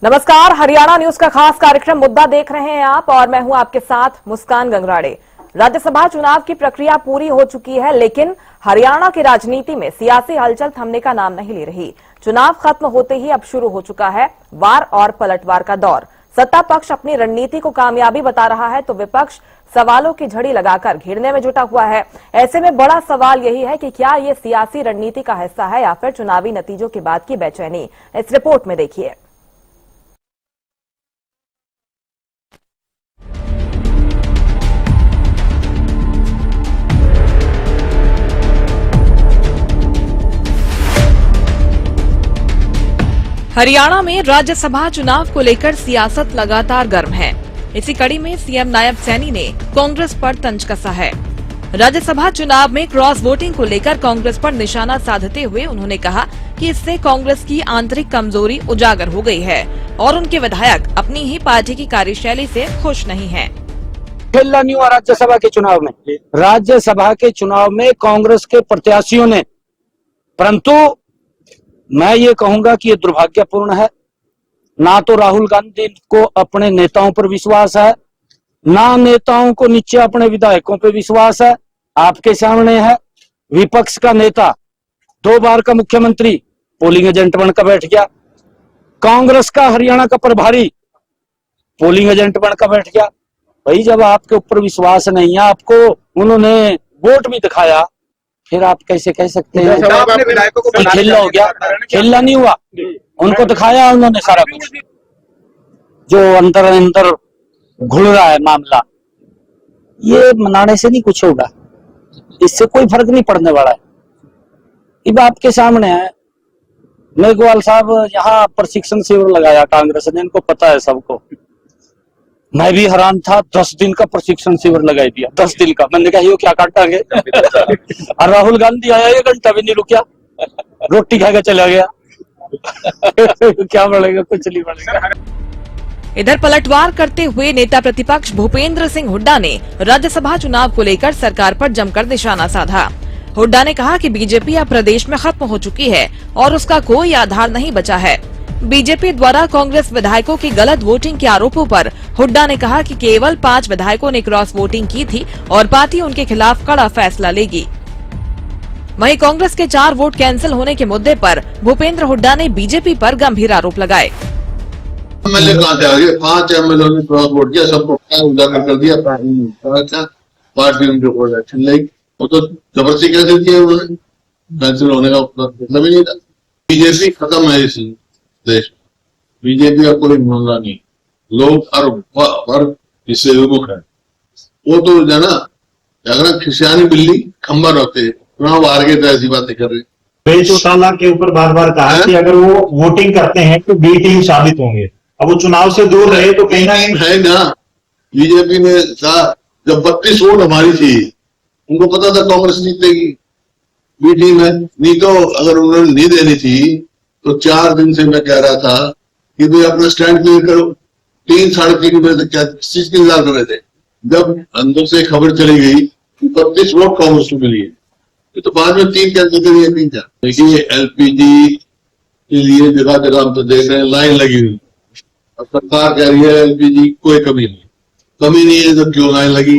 नमस्कार, हरियाणा न्यूज का खास कार्यक्रम मुद्दा देख रहे हैं आप और मैं हूं आपके साथ मुस्कान गंगराड़े। राज्यसभा चुनाव की प्रक्रिया पूरी हो चुकी है, लेकिन हरियाणा की राजनीति में सियासी हलचल थमने का नाम नहीं ले रही। चुनाव खत्म होते ही अब शुरू हो चुका है वार और पलटवार का दौर। सत्ता पक्ष अपनी रणनीति को कामयाबी बता रहा है तो विपक्ष सवालों की झड़ी लगाकर घेरने में जुटा हुआ है। ऐसे में बड़ा सवाल यही है कि क्या ये सियासी रणनीति का हिस्सा है या फिर चुनावी नतीजों के बाद की बेचैनी। इस रिपोर्ट में देखिए। हरियाणा में राज्यसभा चुनाव को लेकर सियासत लगातार गर्म है। इसी कड़ी में सीएम नायब सैनी ने कांग्रेस पर तंज कसा है। राज्यसभा चुनाव में क्रॉस वोटिंग को लेकर कांग्रेस पर निशाना साधते हुए उन्होंने कहा कि इससे कांग्रेस की आंतरिक कमजोरी उजागर हो गई है और उनके विधायक अपनी ही पार्टी की कार्यशैली से खुश नहीं हैं। खेला नहीं हुआ राज्यसभा के चुनाव में। राज्यसभा के चुनाव में कांग्रेस के प्रत्याशियों ने, परंतु मैं ये कहूंगा कि ये दुर्भाग्यपूर्ण है। ना तो राहुल गांधी को अपने नेताओं पर विश्वास है, ना नेताओं को नीचे अपने विधायकों पर विश्वास है। आपके सामने है विपक्ष का नेता, 2 बार का मुख्यमंत्री पोलिंग एजेंट बनकर बैठ गया। कांग्रेस का हरियाणा का प्रभारी पोलिंग एजेंट बनकर बैठ गया। भाई, जब आपके ऊपर विश्वास नहीं है, आपको उन्होंने वोट भी दिखाया, फिर आप कैसे कह सकते हैं कि खेला हो गया? खेला नहीं हुआ, उनको दिखाया उन्होंने सारा कुछ। जो अंदर अंदर घुल रहा है मामला, ये मनाने से नहीं कुछ होगा, इससे कोई फर्क नहीं पड़ने वाला है। अब आपके सामने है, मेघवाल साहब यहाँ प्रशिक्षण शिविर लगाया कांग्रेस ने, इनको पता है सबको। मैं भी हैरान था, 10 दिन का प्रशिक्षण शिविर लगाई दिया, 10 दिन का। मैंने कहा ये क्या काटांगे। और राहुल गांधी आया, 1 घंटा भी नहीं रुका, रोटी खा के चला गया। क्या बढ़ेगा? कुछ नहीं बढ़ेगा। इधर पलटवार करते हुए नेता प्रतिपक्ष भूपेंद्र सिंह हुड्डा ने राज्यसभा चुनाव को लेकर सरकार पर जमकर निशाना साधा। हुड्डा ने कहा कि बीजेपी अब प्रदेश में खत्म हो चुकी है और उसका कोई आधार नहीं बचा है। बीजेपी द्वारा कांग्रेस विधायकों की गलत वोटिंग के आरोपों पर हुड्डा ने कहा कि केवल 5 विधायकों ने क्रॉस वोटिंग की थी और पार्टी उनके खिलाफ कड़ा फैसला लेगी। वहीं कांग्रेस के 4 वोट कैंसिल होने के मुद्दे पर भूपेंद्र हुड्डा ने बीजेपी पर गंभीर आरोप लगाए। एमएलए कहाँ से आ गए? 5 एमएलए ने क्रॉस वोट किया, सबको उजागर कर दिया। पार्टी उनके ऊपर एक्शन लेगी। वो तो जबरदस्ती कैंसिल किया उन्होंने, कैंसिल होने का मतलब ही नहीं था। बीजेपी खत्म है इस देश। बीजेपी का कोई मामला नहीं, लोग हर इससे विमुख है। वो तो है ना, अगर खिसियानी बिल्ली खंबा रहते चुनाव हार गए तो ऐसी बातें कर रहे। बे चौटाला के ऊपर बार बार कहा कि अगर वो वोटिंग करते हैं तो बी टीम साबित होंगे। अब वो चुनाव से दूर रहे तो कहीं ना कहीं है ना। बीजेपी ने जब 32 वोट हमारी थी, उनको पता था कांग्रेस जीतेगी, बी टीम है। नहीं तो अगर उन्होंने नहीं देनी थी तो 4 दिन से मैं कह रहा था कि भाई अपना स्टैंड क्लियर करो। 3 साढ़े 3 बजे तक क्या चीज की इंतजार कर रहे थे? जब अंदर से खबर चली गई कि 32 वोट कांग्रेस को मिली है, तो बाद में 3 कैंसिल करिए। 3 क्या देखिए, एलपीजी के लिए जगह जगह हम तो देख रहे हैं लाइन लगी हुई। अब सरकार कह रही है एलपीजी कोई कमी नहीं है, तो क्यों लाइन लगी?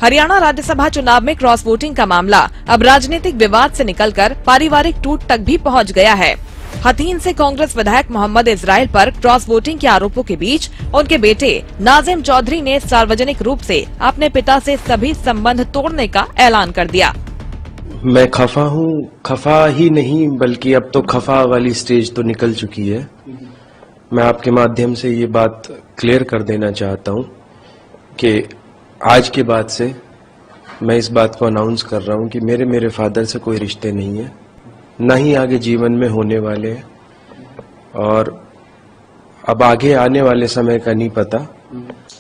हरियाणा राज्यसभा चुनाव में क्रॉस वोटिंग का मामला अब राजनीतिक विवाद से निकलकर पारिवारिक टूट तक भी पहुंच गया है। हथीन से कांग्रेस विधायक मोहम्मद इजराइल पर क्रॉस वोटिंग के आरोपों के बीच उनके बेटे नाजिम चौधरी ने सार्वजनिक रूप से अपने पिता से सभी संबंध तोड़ने का ऐलान कर दिया। मैं खफा हूँ, खफा ही नहीं बल्कि अब तो खफा वाली स्टेज तो निकल चुकी है। मैं आपके माध्यम से ये बात क्लियर कर देना चाहता हूँ कि आज के बाद से मैं इस बात को अनाउंस कर रहा हूँ कि मेरे फादर से कोई रिश्ते नहीं है, न ही आगे जीवन में होने वाले हैं। और अब आगे आने वाले समय का नहीं पता,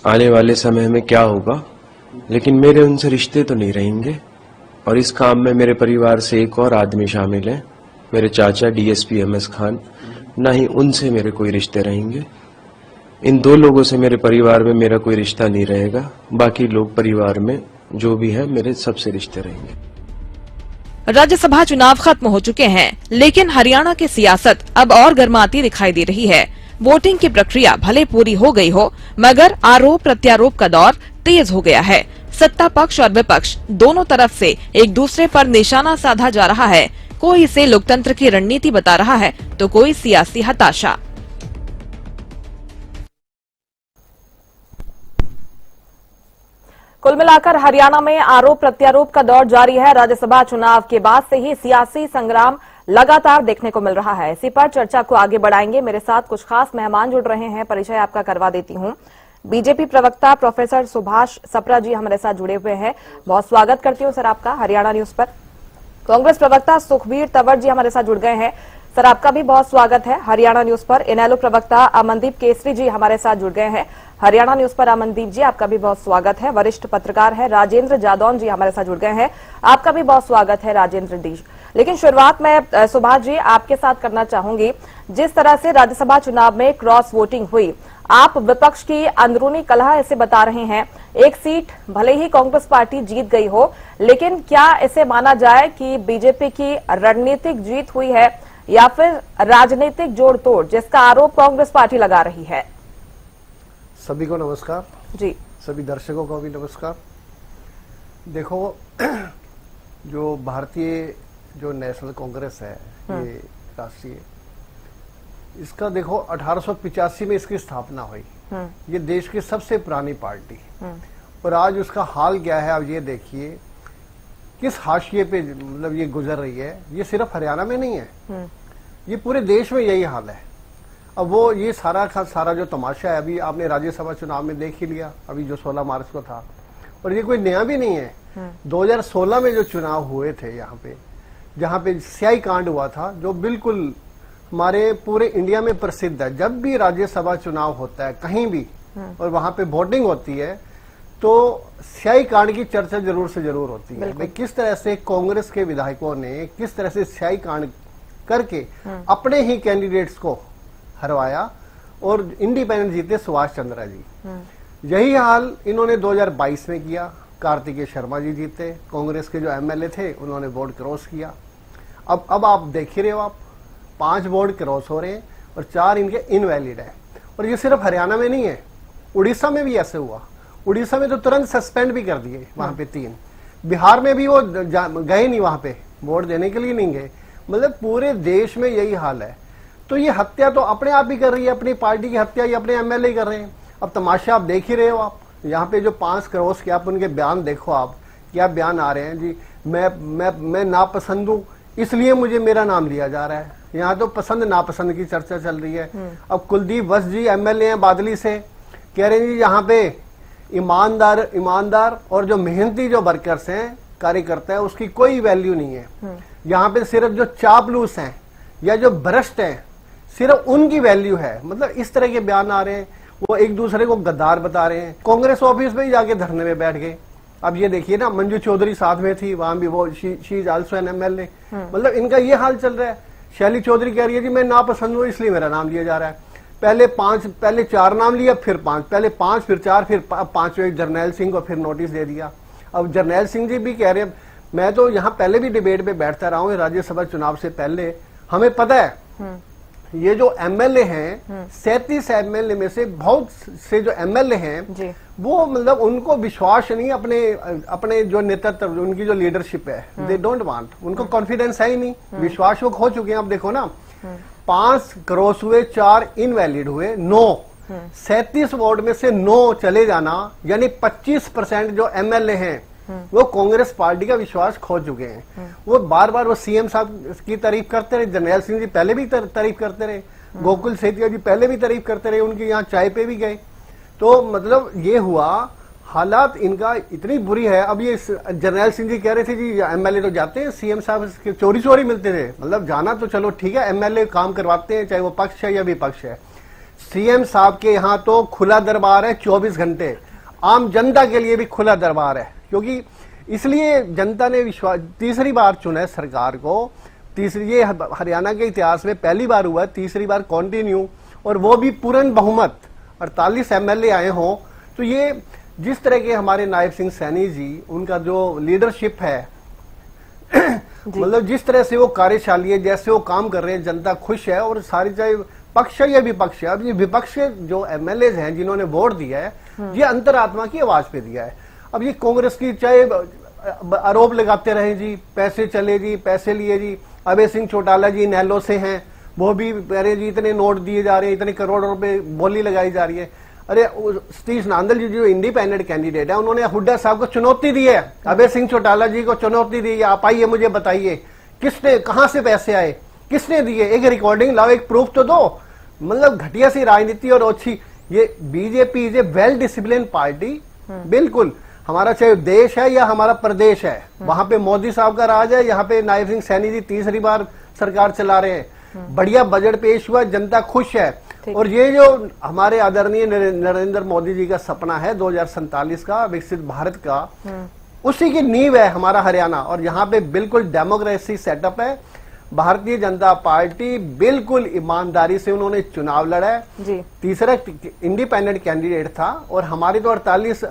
आने वाले समय में क्या होगा, लेकिन मेरे उनसे रिश्ते तो नहीं रहेंगे। और इस काम में मेरे परिवार से एक और आदमी शामिल है, मेरे चाचा डीएसपी एमएस खान, ना ही उनसे मेरे कोई रिश्ते रहेंगे। इन 2 लोगों से मेरे परिवार में मेरा कोई रिश्ता नहीं रहेगा। बाकी लोग परिवार में जो भी है मेरे सबसे रिश्ते रहेंगे। राज्यसभा चुनाव खत्म हो चुके हैं, लेकिन हरियाणा की सियासत अब और गर्माती दिखाई दे रही है। वोटिंग की प्रक्रिया भले पूरी हो गई हो, मगर आरोप प्रत्यारोप का दौर तेज हो गया है। सत्ता पक्ष और विपक्ष दोनों तरफ से एक दूसरे पर निशाना साधा जा रहा है। कोई इसे लोकतंत्र की रणनीति बता रहा है तो कोई सियासी हताशा। कुल मिलाकर हरियाणा में आरोप प्रत्यारोप का दौर जारी है। राज्यसभा चुनाव के बाद से ही सियासी संग्राम लगातार देखने को मिल रहा है। इसी पर चर्चा को आगे बढ़ाएंगे। मेरे साथ कुछ खास मेहमान जुड़ रहे हैं, परिचय आपका करवा देती हूं। बीजेपी प्रवक्ता प्रोफेसर सुभाष सप्रा जी हमारे साथ जुड़े हुए हैं, बहुत स्वागत करती हूं सर आपका हरियाणा न्यूज पर। कांग्रेस प्रवक्ता सुखबीर तंवर जी हमारे साथ जुड़ गए हैं, सर आपका भी बहुत स्वागत है हरियाणा न्यूज पर। इनेलो प्रवक्ता अमनदीप केसरी जी हमारे साथ जुड़ गए हैं हरियाणा न्यूज पर। अमनदीप जी आपका भी बहुत स्वागत है। वरिष्ठ पत्रकार है राजेंद्र जादौन जी हमारे साथ जुड़ गए हैं, आपका भी बहुत स्वागत है राजेंद्र डी। लेकिन शुरुआत में सुभाष जी आपके साथ करना चाहूंगी। जिस तरह से राज्यसभा चुनाव में क्रॉस वोटिंग हुई, आप विपक्ष की अंदरूनी कलह इसे बता रहे हैं। एक सीट भले ही कांग्रेस पार्टी जीत गई हो, लेकिन क्या इसे माना जाए कि बीजेपी की रणनीतिक जीत हुई है या फिर राजनीतिक जोड़ तोड़, जिसका आरोप कांग्रेस पार्टी लगा रही है? सभी को नमस्कार जी, सभी दर्शकों को भी नमस्कार। देखो, जो भारतीय जो नेशनल कांग्रेस है, ये राष्ट्रीय, इसका देखो 1885 में इसकी स्थापना हुई। ये देश की सबसे पुरानी पार्टी, और आज उसका हाल क्या है आप ये देखिए, किस हाशिए पे मतलब ये गुजर रही है। ये सिर्फ हरियाणा में नहीं है, ये पूरे देश में यही हाल है। अब वो ये सारा का सारा जो तमाशा है, अभी आपने राज्यसभा चुनाव में देख ही लिया, अभी जो 16 मार्च को था, और ये कोई नया भी नहीं है। 2016 में जो चुनाव हुए थे यहाँ पे, जहाँ पे स्याही कांड हुआ था, जो बिल्कुल हमारे पूरे इंडिया में प्रसिद्ध है। जब भी राज्यसभा चुनाव होता है कहीं भी और वहां पे वोटिंग होती है, तो स्याही कांड की चर्चा जरूर से जरूर होती है। भाई किस तरह से कांग्रेस के विधायकों ने किस तरह से स्याही कांड करके अपने ही कैंडिडेट्स को हरवाया और इंडिपेंडेंट जीते सुभाष चंद्रा जी। यही हाल इन्होंने 2022 में किया। कार्तिकेय शर्मा जी जीते, कांग्रेस के जो एमएलए थे उन्होंने वोट क्रॉस किया। अब आप देख ही रहे हो, आप 5 वोट क्रॉस हो रहे हैं और 4 इनके इनवैलिड है। और ये सिर्फ हरियाणा में नहीं है, उड़ीसा में भी ऐसे हुआ। उड़ीसा में तो तुरंत सस्पेंड भी कर दिए वहां पे 3। बिहार में भी वो गए नहीं, वहां पे वोट देने के लिए नहीं गए। मतलब पूरे देश में यही हाल है। तो ये हत्या तो अपने आप ही कर रही है, अपनी पार्टी की हत्या ये अपने एमएलए कर रहे हैं। अब तमाशा आप देख ही रहे हो। आप यहाँ पे जो 5 क्रॉस के आप उनके बयान देखो, आप क्या बयान आ रहे हैं जी। मैं नापसंद हूं इसलिए मुझे मेरा नाम लिया जा रहा है। यहाँ तो पसंद नापसंद की चर्चा चल रही है। अब कुलदीप वत्स जी एमएलए हैं बादली से, कह रहे हैं जी यहाँ पे ईमानदार और जो मेहनती जो वर्कर्स हैं, कार्यकर्ता है, उसकी कोई वैल्यू नहीं है। यहाँ पे सिर्फ जो चापलूस हैं या जो भ्रष्ट हैं, सिर्फ उनकी वैल्यू है। मतलब इस तरह के बयान आ रहे हैं। वो एक दूसरे को गद्दार बता रहे हैं। कांग्रेस ऑफिस में ही जाके धरने में बैठ गए। अब ये देखिए ना, मंजू चौधरी साथ में थी, वहां भी वो she is also an MLA. मतलब इनका ये हाल चल रहा है। शैली चौधरी कह रही है जी मैं नापसंद हूं इसलिए मेरा नाम लिया जा रहा है। पहले 4 नाम लिया, फिर 5, पहले 5 फिर 4 फिर 5 जरनैल सिंह को फिर नोटिस दे दिया। अब जरनैल सिंह जी भी कह रहे हैं, मैं तो यहाँ पहले भी डिबेट पे बैठता रहा हूँ राज्यसभा चुनाव से पहले, हमें पता है ये जो एमएलए हैं 37 एमएलए में से बहुत से जो एमएलए हैं वो मतलब उनको विश्वास नहीं अपने जो नेतृत्व, उनकी जो लीडरशिप है, दे डोंट वांट, उनको कॉन्फिडेंस है ही नहीं, विश्वास वो खो चुके हैं। अब देखो ना, 5 क्रॉस हुए, 4 इनवैलिड हुए, 9 37 वोट में से 9 चले जाना, यानी 25% जो एमएलए हैं वो कांग्रेस पार्टी का विश्वास खो चुके हैं। वो बार बार वो सीएम साहब की तारीफ करते रहे, जरनैल सिंह जी पहले भी तारीफ करते रहे, गोकुल सेतिया जी पहले भी तारीफ करते रहे, उनके यहाँ चाय पे भी गए। तो मतलब ये हुआ, हालात इनका इतनी बुरी है। अब ये जरनैल सिंह जी कह रहे थे जी एमएलए तो जाते हैं सीएम साहब चोरी मिलते थे, मतलब जाना तो चलो ठीक है, एमएलए काम करवाते हैं, चाहे वो पक्ष है या विपक्ष है। सीएम साहब के यहाँ तो खुला दरबार है 24 घंटे, आम जनता के लिए भी खुला दरबार है, क्योंकि इसलिए जनता ने विश्वास, तीसरी बार चुना है सरकार को। ये हरियाणा के इतिहास में पहली बार हुआ, तीसरी बार कंटिन्यू, और वो भी पूर्ण बहुमत, 48 एमएलए आए हों। तो ये जिस तरह के हमारे नायब सिंह सैनी जी, उनका जो लीडरशिप है मतलब जिस तरह से वो कार्यशाली है, जैसे वो काम कर रहे हैं, जनता खुश है। और सारी चाहे पक्ष है या विपक्ष है। अब ये विपक्ष के जो एमएलए हैं जिन्होंने वोट दिया है, ये अंतरात्मा की आवाज पे दिया है। अब ये कांग्रेस की चाहे आरोप लगाते रहे जी, पैसे चले जी, पैसे लिए जी, अभय सिंह चौटाला जी इनेलो से हैं, वो भी अरे जी इतने नोट दिए जा रहे हैं, इतने करोड़ रुपए बोली लगाई जा रही है। अरे सतीश नांदल जी जो इंडिपेंडेंट कैंडिडेट है, उन्होंने हुड्डा साहब को चुनौती दी है, अभय सिंह चौटाला जी को चुनौती दी है, आप आइए मुझे बताइए किसने, कहां से पैसे आए, किसने दिए, एक रिकॉर्डिंग लाओ, एक प्रूफ तो दो। मतलब घटिया सी राजनीति और अच्छी, ये BJP is a well discipline party. बिल्कुल, हमारा चाहे देश है या हमारा प्रदेश है, वहां पे मोदी साहब का राज है, यहाँ पे नायब सिंह सैनी जी तीसरी बार सरकार चला रहे हैं, बढ़िया बजट पेश हुआ, जनता खुश है। और ये जो हमारे आदरणीय नरेंद्र मोदी जी का सपना है 2047 का विकसित भारत का, उसी की नींव है हमारा हरियाणा। और यहाँ पे बिल्कुल डेमोक्रेसी सेटअप है। भारतीय जनता पार्टी बिल्कुल ईमानदारी से उन्होंने चुनाव लड़ा है जी। तीसरा इंडिपेंडेंट कैंडिडेट था और हमारे तो 48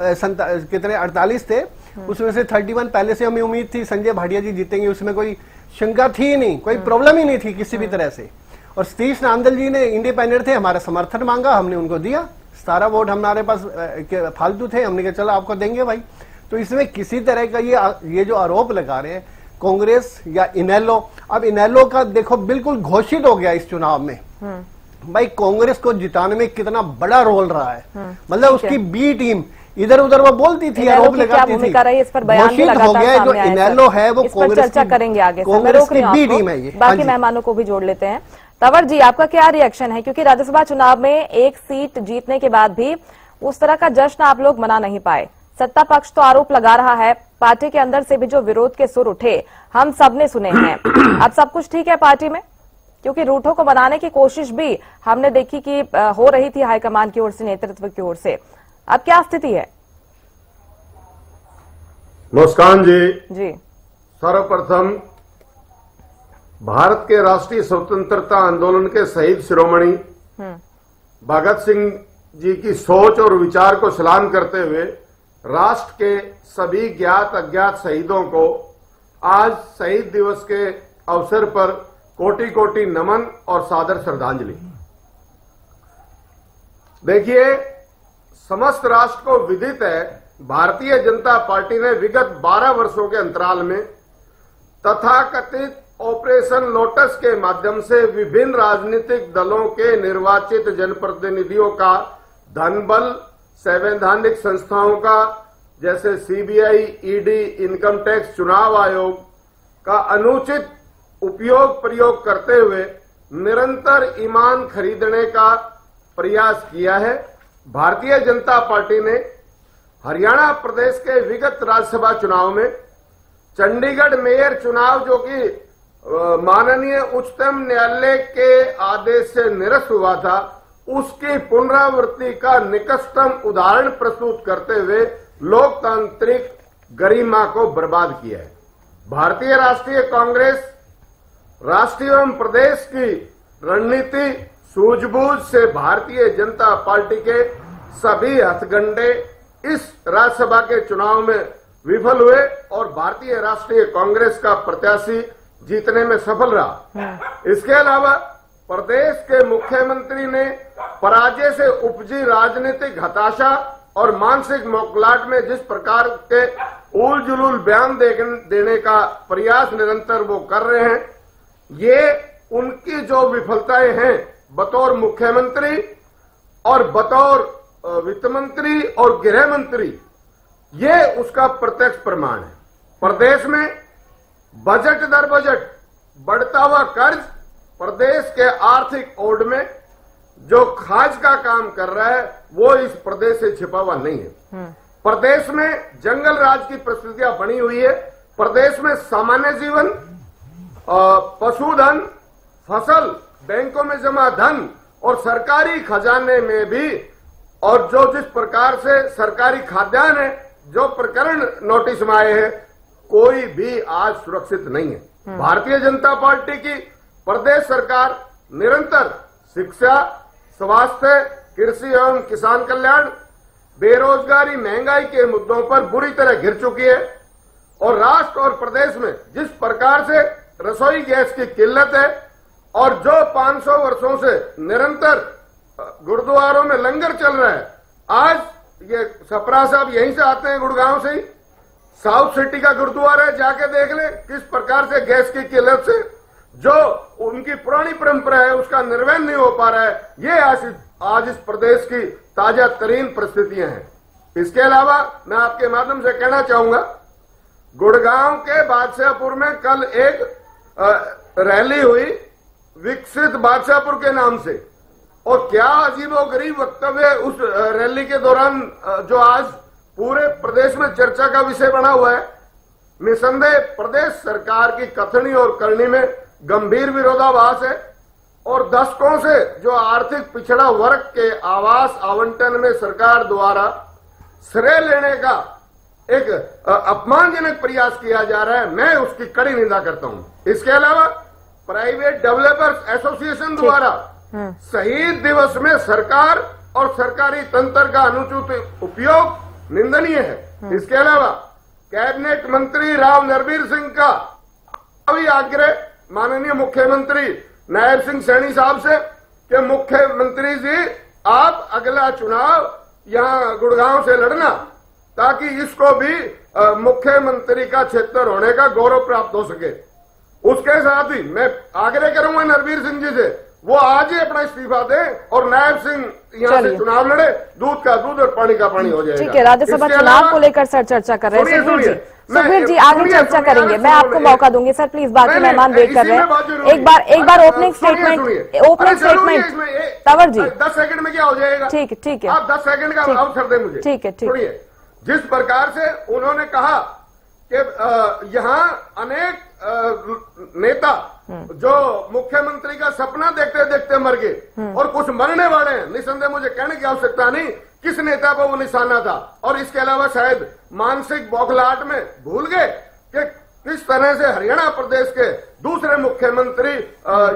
थे, उसमें से 31 पहले से हमें उम्मीद थी संजय भाटिया जी जीतेंगे, उसमें कोई शंका थी ही नहीं, कोई प्रॉब्लम ही नहीं थी किसी भी तरह से। और सतीश नांदल जी ने इंडिपेंडेंट थे, हमारा समर्थन मांगा, हमने उनको दिया। 17 वोट हमारे पास फालतू थे, हमने कहा चलो आपको देंगे भाई। तो इसमें किसी तरह का ये जो आरोप लगा रहे हैं कांग्रेस या इनेलो, अब इनेलो का देखो बिल्कुल घोषित हो गया इस चुनाव में भाई कांग्रेस को जिताने में कितना बड़ा रोल रहा है। मतलब उसकी बी टीम इधर उधर वो बोलती थी, आरोप लगाती थी, इस पर बयान भी घोषित हो गया जो इनेलो है वो कांग्रेस चर्चा करेंगे आगे, कांग्रेस की बी टीम है ये। बाकी मेहमानों को भी जोड़ लेते हैं। तंवर जी, आपका क्या रिएक्शन है, क्योंकि राज्यसभा चुनाव में एक सीट जीतने के बाद भी उस तरह का जश्न आप लोग मना नहीं पाए। सत्ता पक्ष तो आरोप लगा रहा है, पार्टी के अंदर से भी जो विरोध के सुर उठे हम सबने सुने हैं। अब सब कुछ ठीक है पार्टी में, क्योंकि रूठों को बनाने की कोशिश भी हमने देखी कि हो रही थी हाईकमान की ओर से, नेतृत्व की ओर से। अब क्या स्थिति है? मुस्कान जी, सर्वप्रथम भारत के राष्ट्रीय स्वतंत्रता आंदोलन के शहीद शिरोमणि भगत सिंह जी की सोच और विचार को सलाम करते हुए राष्ट्र के सभी ज्ञात अज्ञात शहीदों को आज शहीद दिवस के अवसर पर कोटि कोटि नमन और सादर श्रद्धांजलि। देखिए, समस्त राष्ट्र को विदित है, भारतीय जनता पार्टी ने विगत 12 वर्षों के अंतराल में तथाकथित ऑपरेशन लोटस के माध्यम से विभिन्न राजनीतिक दलों के निर्वाचित जनप्रतिनिधियों का धन बल, संवैधानिक संस्थाओं का जैसे सीबीआई, ईडी, इनकम टैक्स, चुनाव आयोग का अनुचित उपयोग प्रयोग करते हुए निरंतर ईमान खरीदने का प्रयास किया है। भारतीय जनता पार्टी ने हरियाणा प्रदेश के विगत राज्यसभा चुनाव में चंडीगढ़ मेयर चुनाव जो कि माननीय उच्चतम न्यायालय के आदेश से निरस्त हुआ था, उसकी पुनरावृत्ति का निकटतम उदाहरण प्रस्तुत करते हुए लोकतांत्रिक गरिमा को बर्बाद किया है। भारतीय राष्ट्रीय कांग्रेस राष्ट्रीय एवं प्रदेश की रणनीति सूझबूझ से भारतीय जनता पार्टी के सभी हथकंडे इस राज्यसभा के चुनाव में विफल हुए और भारतीय राष्ट्रीय कांग्रेस का प्रत्याशी जीतने में सफल रहा। इसके अलावा प्रदेश के मुख्यमंत्री ने पराजय से उपजी राजनीतिक हताशा और मानसिक मोकलाट में जिस प्रकार के उल जुलूल बयान देने का प्रयास निरंतर वो कर रहे हैं, ये उनकी जो विफलताएं हैं बतौर मुख्यमंत्री और बतौर वित्त मंत्री और गृह मंत्री, ये उसका प्रत्यक्ष प्रमाण है। प्रदेश में बजट दर बजट बढ़ता हुआ कर्ज प्रदेश के आर्थिक ओड में जो खाज का काम कर रहा है वो इस प्रदेश से छिपा हुआ नहीं है। प्रदेश में जंगल राज की परिस्थितियां बनी हुई है। प्रदेश में सामान्य जीवन, पशुधन, फसल, बैंकों में जमा धन और सरकारी खजाने में भी, और जो जिस प्रकार से सरकारी खाद्यान्न है, जो प्रकरण नोटिस में आए हैं, कोई भी आज सुरक्षित नहीं है। भारतीय जनता पार्टी की प्रदेश सरकार निरंतर शिक्षा, स्वास्थ्य, कृषि एवं किसान कल्याण, बेरोजगारी, महंगाई के मुद्दों पर बुरी तरह घिर चुकी है और राष्ट्र और प्रदेश में जिस प्रकार से रसोई गैस की किल्लत है, और जो 500 वर्षों से निरंतर गुरुद्वारों में लंगर चल रहा है, आज ये सप्रा साहब यहीं से आते हैं, गुड़गांव से ही, साउथ सिटी का गुरुद्वारा है, जाके देख ले किस प्रकार से गैस की किल्लत से जो उनकी पुरानी परंपरा है उसका निर्वहन नहीं हो पा रहा है। ये आज इस प्रदेश की ताजा तरीन परिस्थितियां हैं। इसके अलावा मैं आपके माध्यम से कहना चाहूंगा, गुड़गांव के बादशाहपुर में कल एक रैली हुई विकसित बादशाहपुर के नाम से, और क्या अजीबोगरीब वक्तव्य उस रैली के दौरान जो आज पूरे प्रदेश में चर्चा का विषय बना हुआ है। निसंदेह प्रदेश सरकार की कथनी और करनी में गंभीर विरोधाभास है, और दशकों से जो आर्थिक पिछड़ा वर्ग के आवास आवंटन में सरकार द्वारा श्रेय लेने का एक अपमानजनक प्रयास किया जा रहा है, मैं उसकी कड़ी निंदा करता हूं। इसके अलावा प्राइवेट डेवलपर्स एसोसिएशन द्वारा शहीद दिवस में सरकार और सरकारी तंत्र का अनुचित उपयोग निंदनीय है। इसके अलावा कैबिनेट मंत्री राव नरवीर सिंह का अभी आग्रह माननीय मुख्यमंत्री नायब सिंह सैनी साहब से कि मुख्यमंत्री जी आप अगला चुनाव यहां गुड़गांव से लड़ना, ताकि इसको भी मुख्यमंत्री का क्षेत्र होने का गौरव प्राप्त हो सके। उसके साथ ही मैं आग्रह करूंगा नरवीर सिंह जी से, वो आज ही अपना इस्तीफा दे और नायब सिंह यहाँ से चुनाव लड़े, दूध का दूध और पानी का पानी हो जाएगा। ठीक है, राज्यसभा चुनाव को लेकर सर चर्चा कर रहे हैं सुखबीर जी आगे चर्चा करेंगे, मैं आपको मौका दूंगी सर, प्लीज बाकी मेहमान वेट कर रहे हैं। एक बार opening statement Tanwar ji 10 second में क्या हो जाएगा? ठीक है आप 10 सेकंड का अवसर दें मुझे। ठीक है जिस प्रकार से उन्होंने कहा कि यहाँ अनेक नेता जो मुख्यमंत्री का सपना देखते देखते मर गए और कुछ मरने वाले हैं, निसंदेह मुझे कहने की आवश्यकता नहीं किस नेता को वो निशाना था, और इसके अलावा शायद मानसिक बौखलाहट में भूल गए कि किस तरह से हरियाणा प्रदेश के दूसरे मुख्यमंत्री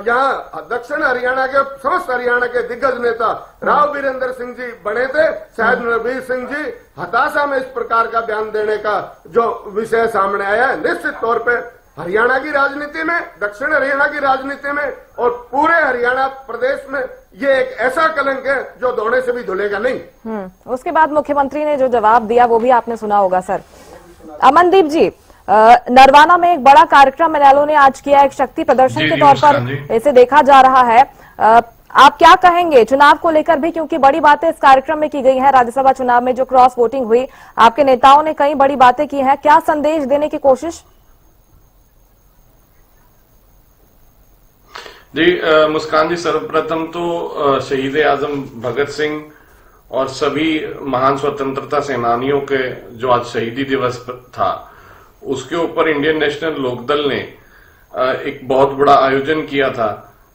यहाँ दक्षिण हरियाणा के समस्त हरियाणा के दिग्गज नेता राव वीरेंद्र सिंह जी बने थे। शायद नरवीर सिंह जी हताशा में इस प्रकार का बयान देने का जो विषय सामने आया है। निश्चित तौर पे हरियाणा की राजनीति में, दक्षिण हरियाणा की राजनीति में और पूरे हरियाणा प्रदेश में ये एक ऐसा कलंक है जो धोने से भी धुलेगा नहीं। उसके बाद मुख्यमंत्री ने जो जवाब दिया वो भी आपने सुना होगा सर। अमनदीप जी, नरवाना में एक बड़ा कार्यक्रम इनेलो ने आज किया, एक शक्ति प्रदर्शन के तौर पर इसे देखा जा रहा है। आप क्या कहेंगे चुनाव को लेकर भी, क्योंकि बड़ी बातें इस कार्यक्रम में की गई हैं। राज्यसभा चुनाव में जो क्रॉस वोटिंग हुई, आपके नेताओं ने कई बड़ी बातें की हैं, क्या संदेश देने की कोशिश? जी मुस्कान जी, सर्वप्रथम तो शहीद आजम भगत सिंह और सभी महान स्वतंत्रता सेनानियों के जो आज शहीदी दिवस था उसके ऊपर इंडियन नेशनल लोकदल ने एक बहुत बड़ा आयोजन किया था।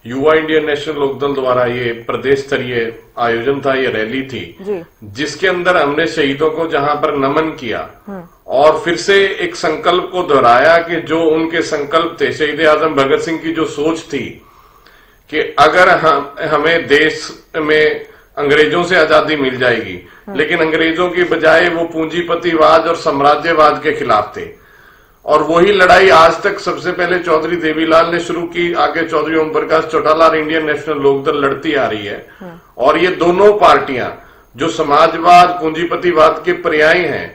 युवा इंडियन नेशनल लोकदल द्वारा ये प्रदेश स्तरीय आयोजन था, ये रैली थी जिसके अंदर हमने शहीदों को जहां पर नमन किया और फिर से एक संकल्प को दोहराया कि जो उनके संकल्प थे, शहीद आजम भगत सिंह की जो सोच थी कि अगर हमें देश में अंग्रेजों से आजादी मिल जाएगी, लेकिन अंग्रेजों की बजाय वो पूंजीपतिवाद और साम्राज्यवाद के खिलाफ थे, और वही लड़ाई आज तक सबसे पहले चौधरी देवीलाल ने शुरू की, आगे चौधरी ओम प्रकाश चौटाला और इंडियन नेशनल लोकदल लड़ती आ रही है। और ये दोनों पार्टियां जो समाजवाद पूंजीपतिवाद के पर्याय हैं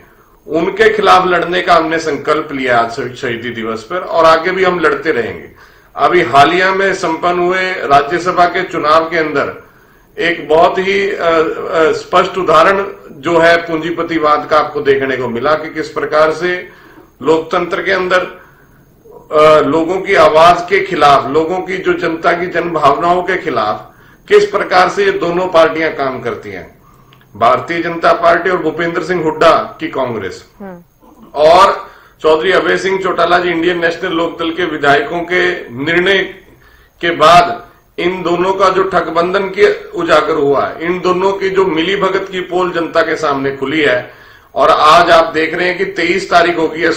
उनके खिलाफ लड़ने का हमने संकल्प लिया आज शहीदी दिवस पर, और आगे भी हम लड़ते रहेंगे। अभी हालिया में संपन्न हुए राज्यसभा के चुनाव के अंदर एक बहुत ही स्पष्ट उदाहरण जो है पूंजीपतिवाद का आपको देखने को मिला कि किस प्रकार से लोकतंत्र के अंदर लोगों की आवाज के खिलाफ, लोगों की जो जनता की जन भावनाओं के खिलाफ किस प्रकार से ये दोनों पार्टियां काम करती हैं, भारतीय जनता पार्टी और भूपेंद्र सिंह हुड्डा की कांग्रेस और चौधरी अभय सिंह चौटाला जी इंडियन नेशनल लोकदल के विधायकों के निर्णय के बाद इन दोनों का जो ठगबंधन के उजागर हुआ है, इन दोनों की जो मिली भगत की पोल जनता के सामने खुली है। और आज आप देख रहे हैं कि 23 तारीख हो गई है,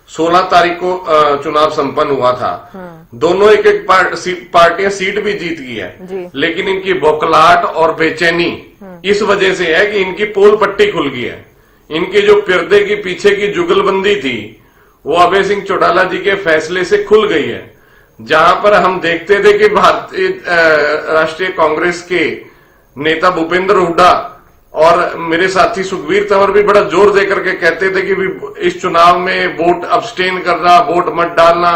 16 तारीख को चुनाव संपन्न हुआ था। दोनों एक एक पार्टियां सीट भी जीत गई है, लेकिन इनकी बौखलाहट और बेचैनी इस वजह से है कि इनकी पोल पट्टी खुल गई है। इनकी जो पर्दे की पीछे की जुगलबंदी थी वो अभय सिंह चौटाला जी के फैसले से खुल गई है। जहां पर हम देखते थे कि भारतीय राष्ट्रीय कांग्रेस के नेता भूपेंद्र हुड्डा और मेरे साथी सुखबीर तंवर भी बड़ा जोर देकर के कहते थे कि भी इस चुनाव में वोट अब्सटेन करना, वोट मत डालना,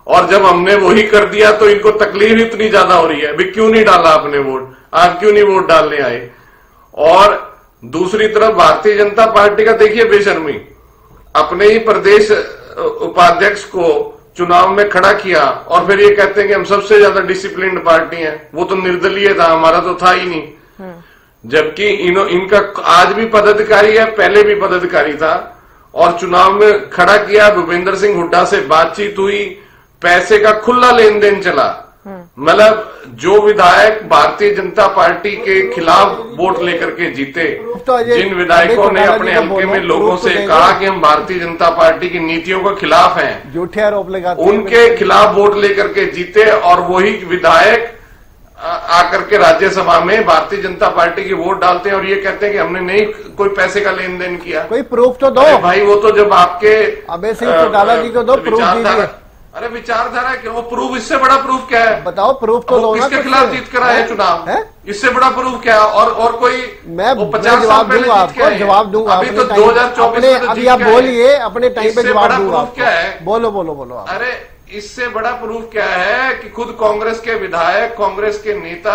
और जब हमने वही कर दिया तो इनको तकलीफ इतनी ज्यादा हो रही है, भी क्यों नहीं डाला आपने वोट, आप क्यों नहीं वोट डालने आए। और दूसरी तरफ भारतीय जनता पार्टी का देखिए बेशर्मी, अपने ही प्रदेश उपाध्यक्ष को चुनाव में खड़ा किया और फिर ये कहते हैं कि हम सबसे ज्यादा डिसिप्लिन्ड पार्टी हैं। वो तो निर्दलीय था, हमारा तो था ही नहीं। जबकि इनका आज भी पदाधिकारी है, पहले भी पदाधिकारी था, और चुनाव में खड़ा किया। भूपेंद्र सिंह हुड्डा से बातचीत हुई, पैसे का खुला लेन देन चला। मतलब जो विधायक भारतीय जनता पार्टी के खिलाफ वोट लेकर के जीते, जिन विधायकों ने अपने हल्के में लोगों से कहा कि हम भारतीय जनता पार्टी की नीतियों के खिलाफ हैं, झूठे आरोप लगाते, उनके खिलाफ वोट लेकर के जीते, और वही विधायक आकर के राज्यसभा में भारतीय जनता पार्टी की वोट डालते हैं और ये कहते हैं कि हमने नहीं कोई पैसे का लेन देन किया। कोई प्रूफ तो दो भाई, वो तो जब आपके अभय सिंह चौटाला जी को दो प्रूफ दीजिए। अरे विचारधारा क्या, वो प्रूफ, इससे बड़ा प्रूफ क्या है? बताओ प्रूफ तो दो ना। किसके खिलाफ जीत कर आए चुनाव है? इससे बड़ा प्रूफ क्या? और कोई मैं 50 साल पहले जीत के आए, जवाब दूंगा अभी तो 2024 में अभी आप बोलिए, अपने टाइम पे जवाब दूंगा। प्रूफ क्या है? बोलो बोलो बोलो आप। अरे इससे बड़ा प्रूफ क्या है कि खुद कांग्रेस के विधायक, कांग्रेस के नेता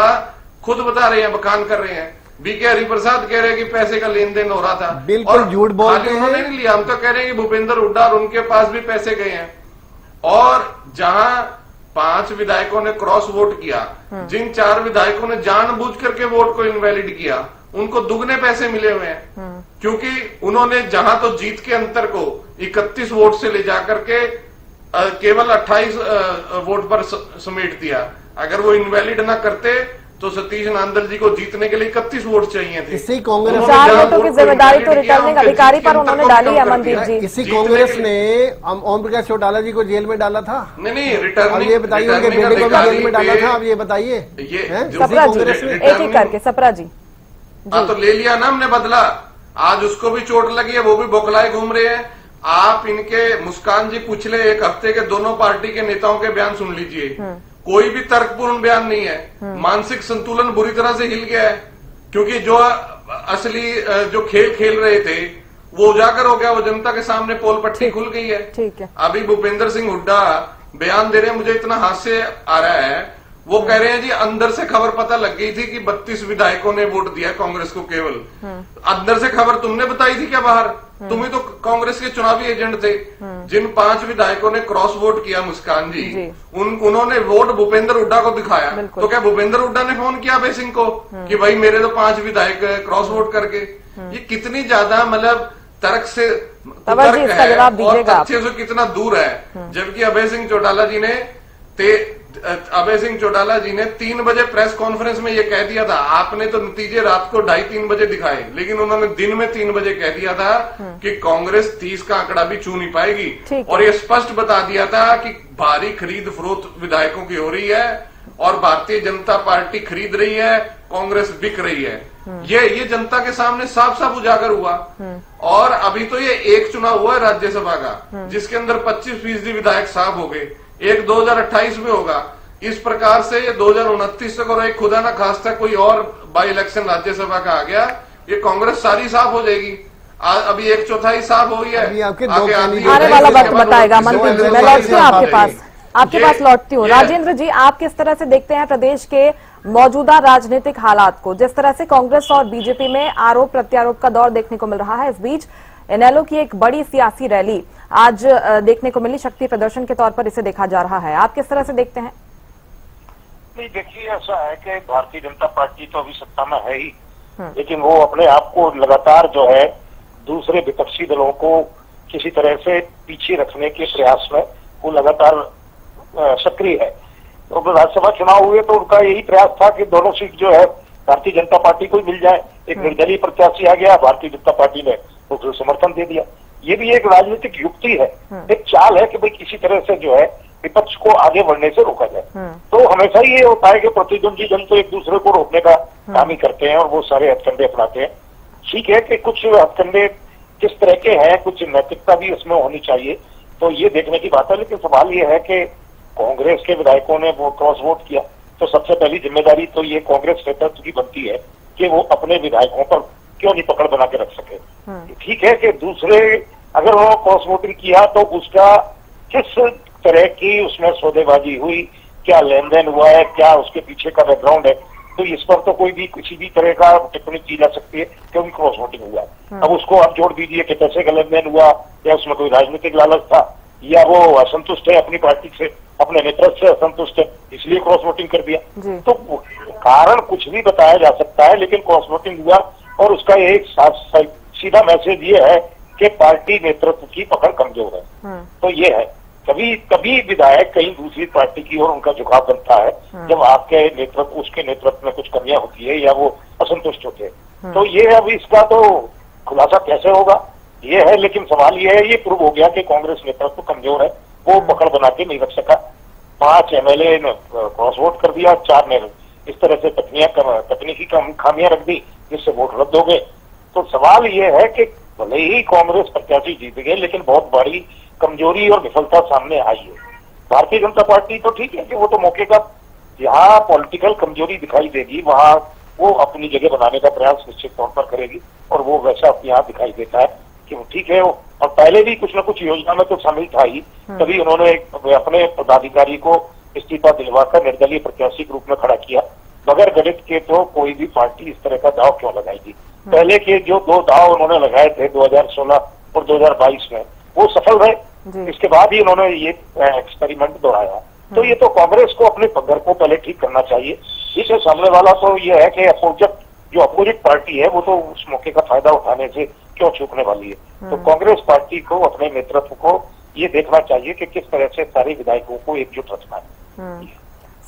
खुद बता रहे हैं, बखान कर रहे हैं। बीके हरिप्रसाद कह रहे हैं कि पैसे का लेन देन हो रहा था। बिल्कुल झूठ बोलते हैं। उन्होंने नहीं लिया, हम तो कह रहे हैं कि भूपेंद्र हुड्डा और उनके पास भी पैसे गए हैं। और जहां 5 विधायकों ने क्रॉस वोट किया, जिन 4 विधायकों ने जानबूझ करके वोट को इनवैलिड किया, उनको दुगने पैसे मिले हुए हैं, क्योंकि उन्होंने जहां तो जीत के अंतर को 31 वोट से ले जाकर के केवल 28 वोट पर समेट दिया। अगर वो इनवैलिड ना करते तो सतीश नांदल जी को जीतने के लिए 31 वोट चाहिए थे। इसी कांग्रेस चार वोटों की जिम्मेदारी तो रिटर्निंग अधिकारी पर उन्होंने डाली है, अमनदीप जी। इसी कांग्रेस ने ओम प्रकाश चौटाला जी को जेल में डाला था। नहीं रिटर्निंग, अब ये बताइए उनके बेटे को भी जेल में डाला था। अब ये बताइए, सपरा जी एक एक करके, सपरा जी। हाँ, तो ले लिया ना हमने बदला। आज उसको भी चोट लगी है, वो भी बौखलाए घूम रहे हैं। आप इनके मुस्कान जी पिछले एक हफ्ते के दोनों पार्टी के नेताओं के बयान सुन लीजिए, कोई भी तर्कपूर्ण बयान नहीं है। मानसिक संतुलन बुरी तरह से हिल गया है, क्योंकि जो असली जो खेल खेल रहे थे वो उजागर हो गया, वो जनता के सामने पोल पट्टी खुल गई है। ठीक है। अभी भूपेंद्र सिंह हुड्डा बयान दे रहे हैं, मुझे इतना हास्य आ रहा है। वो कह रहे हैं जी अंदर से खबर पता लग गई थी कि 32 विधायकों ने वोट दिया कांग्रेस को। केवल अंदर से खबर तुमने बताई थी क्या बाहर? तुम ही तो कांग्रेस के चुनावी एजेंट थे। जिन 5 विधायकों ने क्रॉस वोट किया, मुस्कान जी, उन्होंने वोट भूपेंद्र हुड्डा को दिखाया। तो क्या भूपेंद्र हुड्डा ने फोन किया अभय सिंह को कि भाई मेरे तो 5 विधायक क्रॉस वोट करके? ये कितनी ज्यादा मतलब तर्क से तर्क है और तथ्य से कितना दूर है। जबकि अभय सिंह चौटाला जी ने 3 बजे प्रेस कॉन्फ्रेंस में ये कह दिया था। आपने तो नतीजे रात को 2:30-3 बजे दिखाए, लेकिन उन्होंने दिन में 3 बजे कह दिया था कि कांग्रेस 30 का आंकड़ा भी छू नहीं पाएगी। और ये स्पष्ट बता दिया था कि भारी खरीद फरोख्त विधायकों की हो रही है और भारतीय जनता पार्टी खरीद रही है, कांग्रेस बिक रही है। ये जनता के सामने साफ साफ उजागर हुआ। और अभी तो ये एक चुनाव हुआ है राज्यसभा का, जिसके अंदर 25% विधायक साफ हो गए। एक 2028 में होगा। इस प्रकार से ये 2029 तक, और एक खुदा ना खास्ता कोई और बाई इलेक्शन राज्यसभा का आ गया, ये कांग्रेस सारी साफ हो जाएगी। अभी 1/4 साफ हो गई है। आने वाला वक्त बताएगा। मनदीप जी, मैं लौटती हूँ आपके पास लौटती हूँ। राजेंद्र जी, आप किस तरह से देखते हैं प्रदेश के मौजूदा राजनीतिक हालात को, जिस तरह से कांग्रेस और बीजेपी में आरोप प्रत्यारोप का दौर देखने को मिल रहा है? इस बीच इनेलो की एक बड़ी सियासी रैली आज देखने को मिली, शक्ति प्रदर्शन के तौर पर इसे देखा जा रहा है। आप किस तरह से देखते हैं? नहीं, देखिए ऐसा है कि भारतीय जनता पार्टी तो अभी सत्ता में है ही, लेकिन वो अपने आप को लगातार जो है दूसरे विपक्षी दलों को किसी तरह से पीछे रखने के प्रयास में वो लगातार सक्रिय है। तो राज्यसभा चुनाव हुए तो उनका यही प्रयास था कि दोनों सीट जो है भारतीय जनता पार्टी को मिल जाए। एक निर्दलीय प्रत्याशी आ गया, भारतीय जनता पार्टी ने उसको समर्थन दे दिया। ये भी एक राजनीतिक युक्ति है, एक चाल है कि भाई किसी तरह से जो है विपक्ष को आगे बढ़ने से रोका जाए। तो हमेशा ही ये होता है कि प्रतिद्वंदी दल तो एक दूसरे को रोकने का काम ही करते हैं और वो सारे हथकंडे अपनाते हैं। ठीक है कि कुछ हथकंडे किस तरह के हैं, कुछ नैतिकता भी उसमें होनी चाहिए, तो ये देखने की बात है। लेकिन सवाल ये है कि कांग्रेस के विधायकों ने वो क्रॉस वोट किया, तो सबसे पहली जिम्मेदारी तो ये कांग्रेस नेतृत्व की बनती है कि वो अपने विधायकों पर क्यों नहीं पकड़ बना के रख सके। ठीक है कि दूसरे अगर उन्होंने क्रॉस वोटिंग किया तो उसका किस तरह की उसमें सौदेबाजी हुई, क्या लेन देन हुआ है, क्या उसके पीछे का बैकग्राउंड है, तो इस पर तो कोई भी किसी भी तरह का टिप्पणी की जा सकती है क्योंकि क्रॉस वोटिंग हुआ। अब उसको आप जोड़ दीजिए कि पैसे का लेन देन हुआ, या उसमें कोई राजनीतिक लालच था, या वो असंतुष्ट है अपनी पार्टी से, अपने नेतृत्व से असंतुष्ट है इसलिए क्रॉस वोटिंग कर दिया। तो कारण कुछ भी बताया जा सकता है, लेकिन क्रॉस वोटिंग हुआ और उसका एक सीधा मैसेज ये है कि पार्टी नेतृत्व की पकड़ कमजोर है। तो ये है, कभी कभी विधायक कहीं दूसरी पार्टी की ओर उनका झुकाव बनता है जब आपके नेतृत्व उसके नेतृत्व में कुछ कमियां होती है या वो असंतुष्ट होते हैं। तो ये अब इसका तो खुलासा कैसे होगा ये है, लेकिन सवाल ये है, ये प्रूव हो गया कि कांग्रेस नेतृत्व कमजोर है, वो पकड़ बना के नहीं रख सका। 5 MLA ने क्रॉस वोट कर दिया, 4 ने इस तरह से तकनीकी खामियां रख दी जिससे वोट रद्द हो गए। तो सवाल ये है कि भले ही कांग्रेस प्रत्याशी जीत गए, लेकिन बहुत बड़ी कमजोरी और विफलता सामने आई है। भारतीय जनता पार्टी तो ठीक है कि वो तो मौके का जहां पॉलिटिकल कमजोरी दिखाई देगी वहां वो अपनी जगह बनाने का प्रयास निश्चित तौर पर करेगी, और वो वैसा यहाँ दिखाई देता है कि ठीक है। और पहले भी कुछ न कुछ योजना में तो शामिल था ही, तभी उन्होंने अपने पदाधिकारी को इस्तीफा दिलवाकर निर्दलीय प्रत्याशी के रूप में खड़ा किया। बगैर गणित के तो कोई भी पार्टी इस तरह का दाव क्यों लगाएगी। पहले के जो 2 दाव उन्होंने लगाए थे 2016 और 2022 में, वो सफल रहे। इसके बाद ही उन्होंने ये एक्सपेरिमेंट दोहराया। तो ये तो कांग्रेस को अपने घर को पहले ठीक करना चाहिए। इससे सामने वाला तो ये है कि अपोजिट पार्टी है वो तो उस मौके का फायदा उठाने से क्यों चूकने वाली है। तो कांग्रेस पार्टी को अपने नेतृत्व को ये देखना चाहिए कि किस तरह से सारे विधायकों को एकजुट रखना है।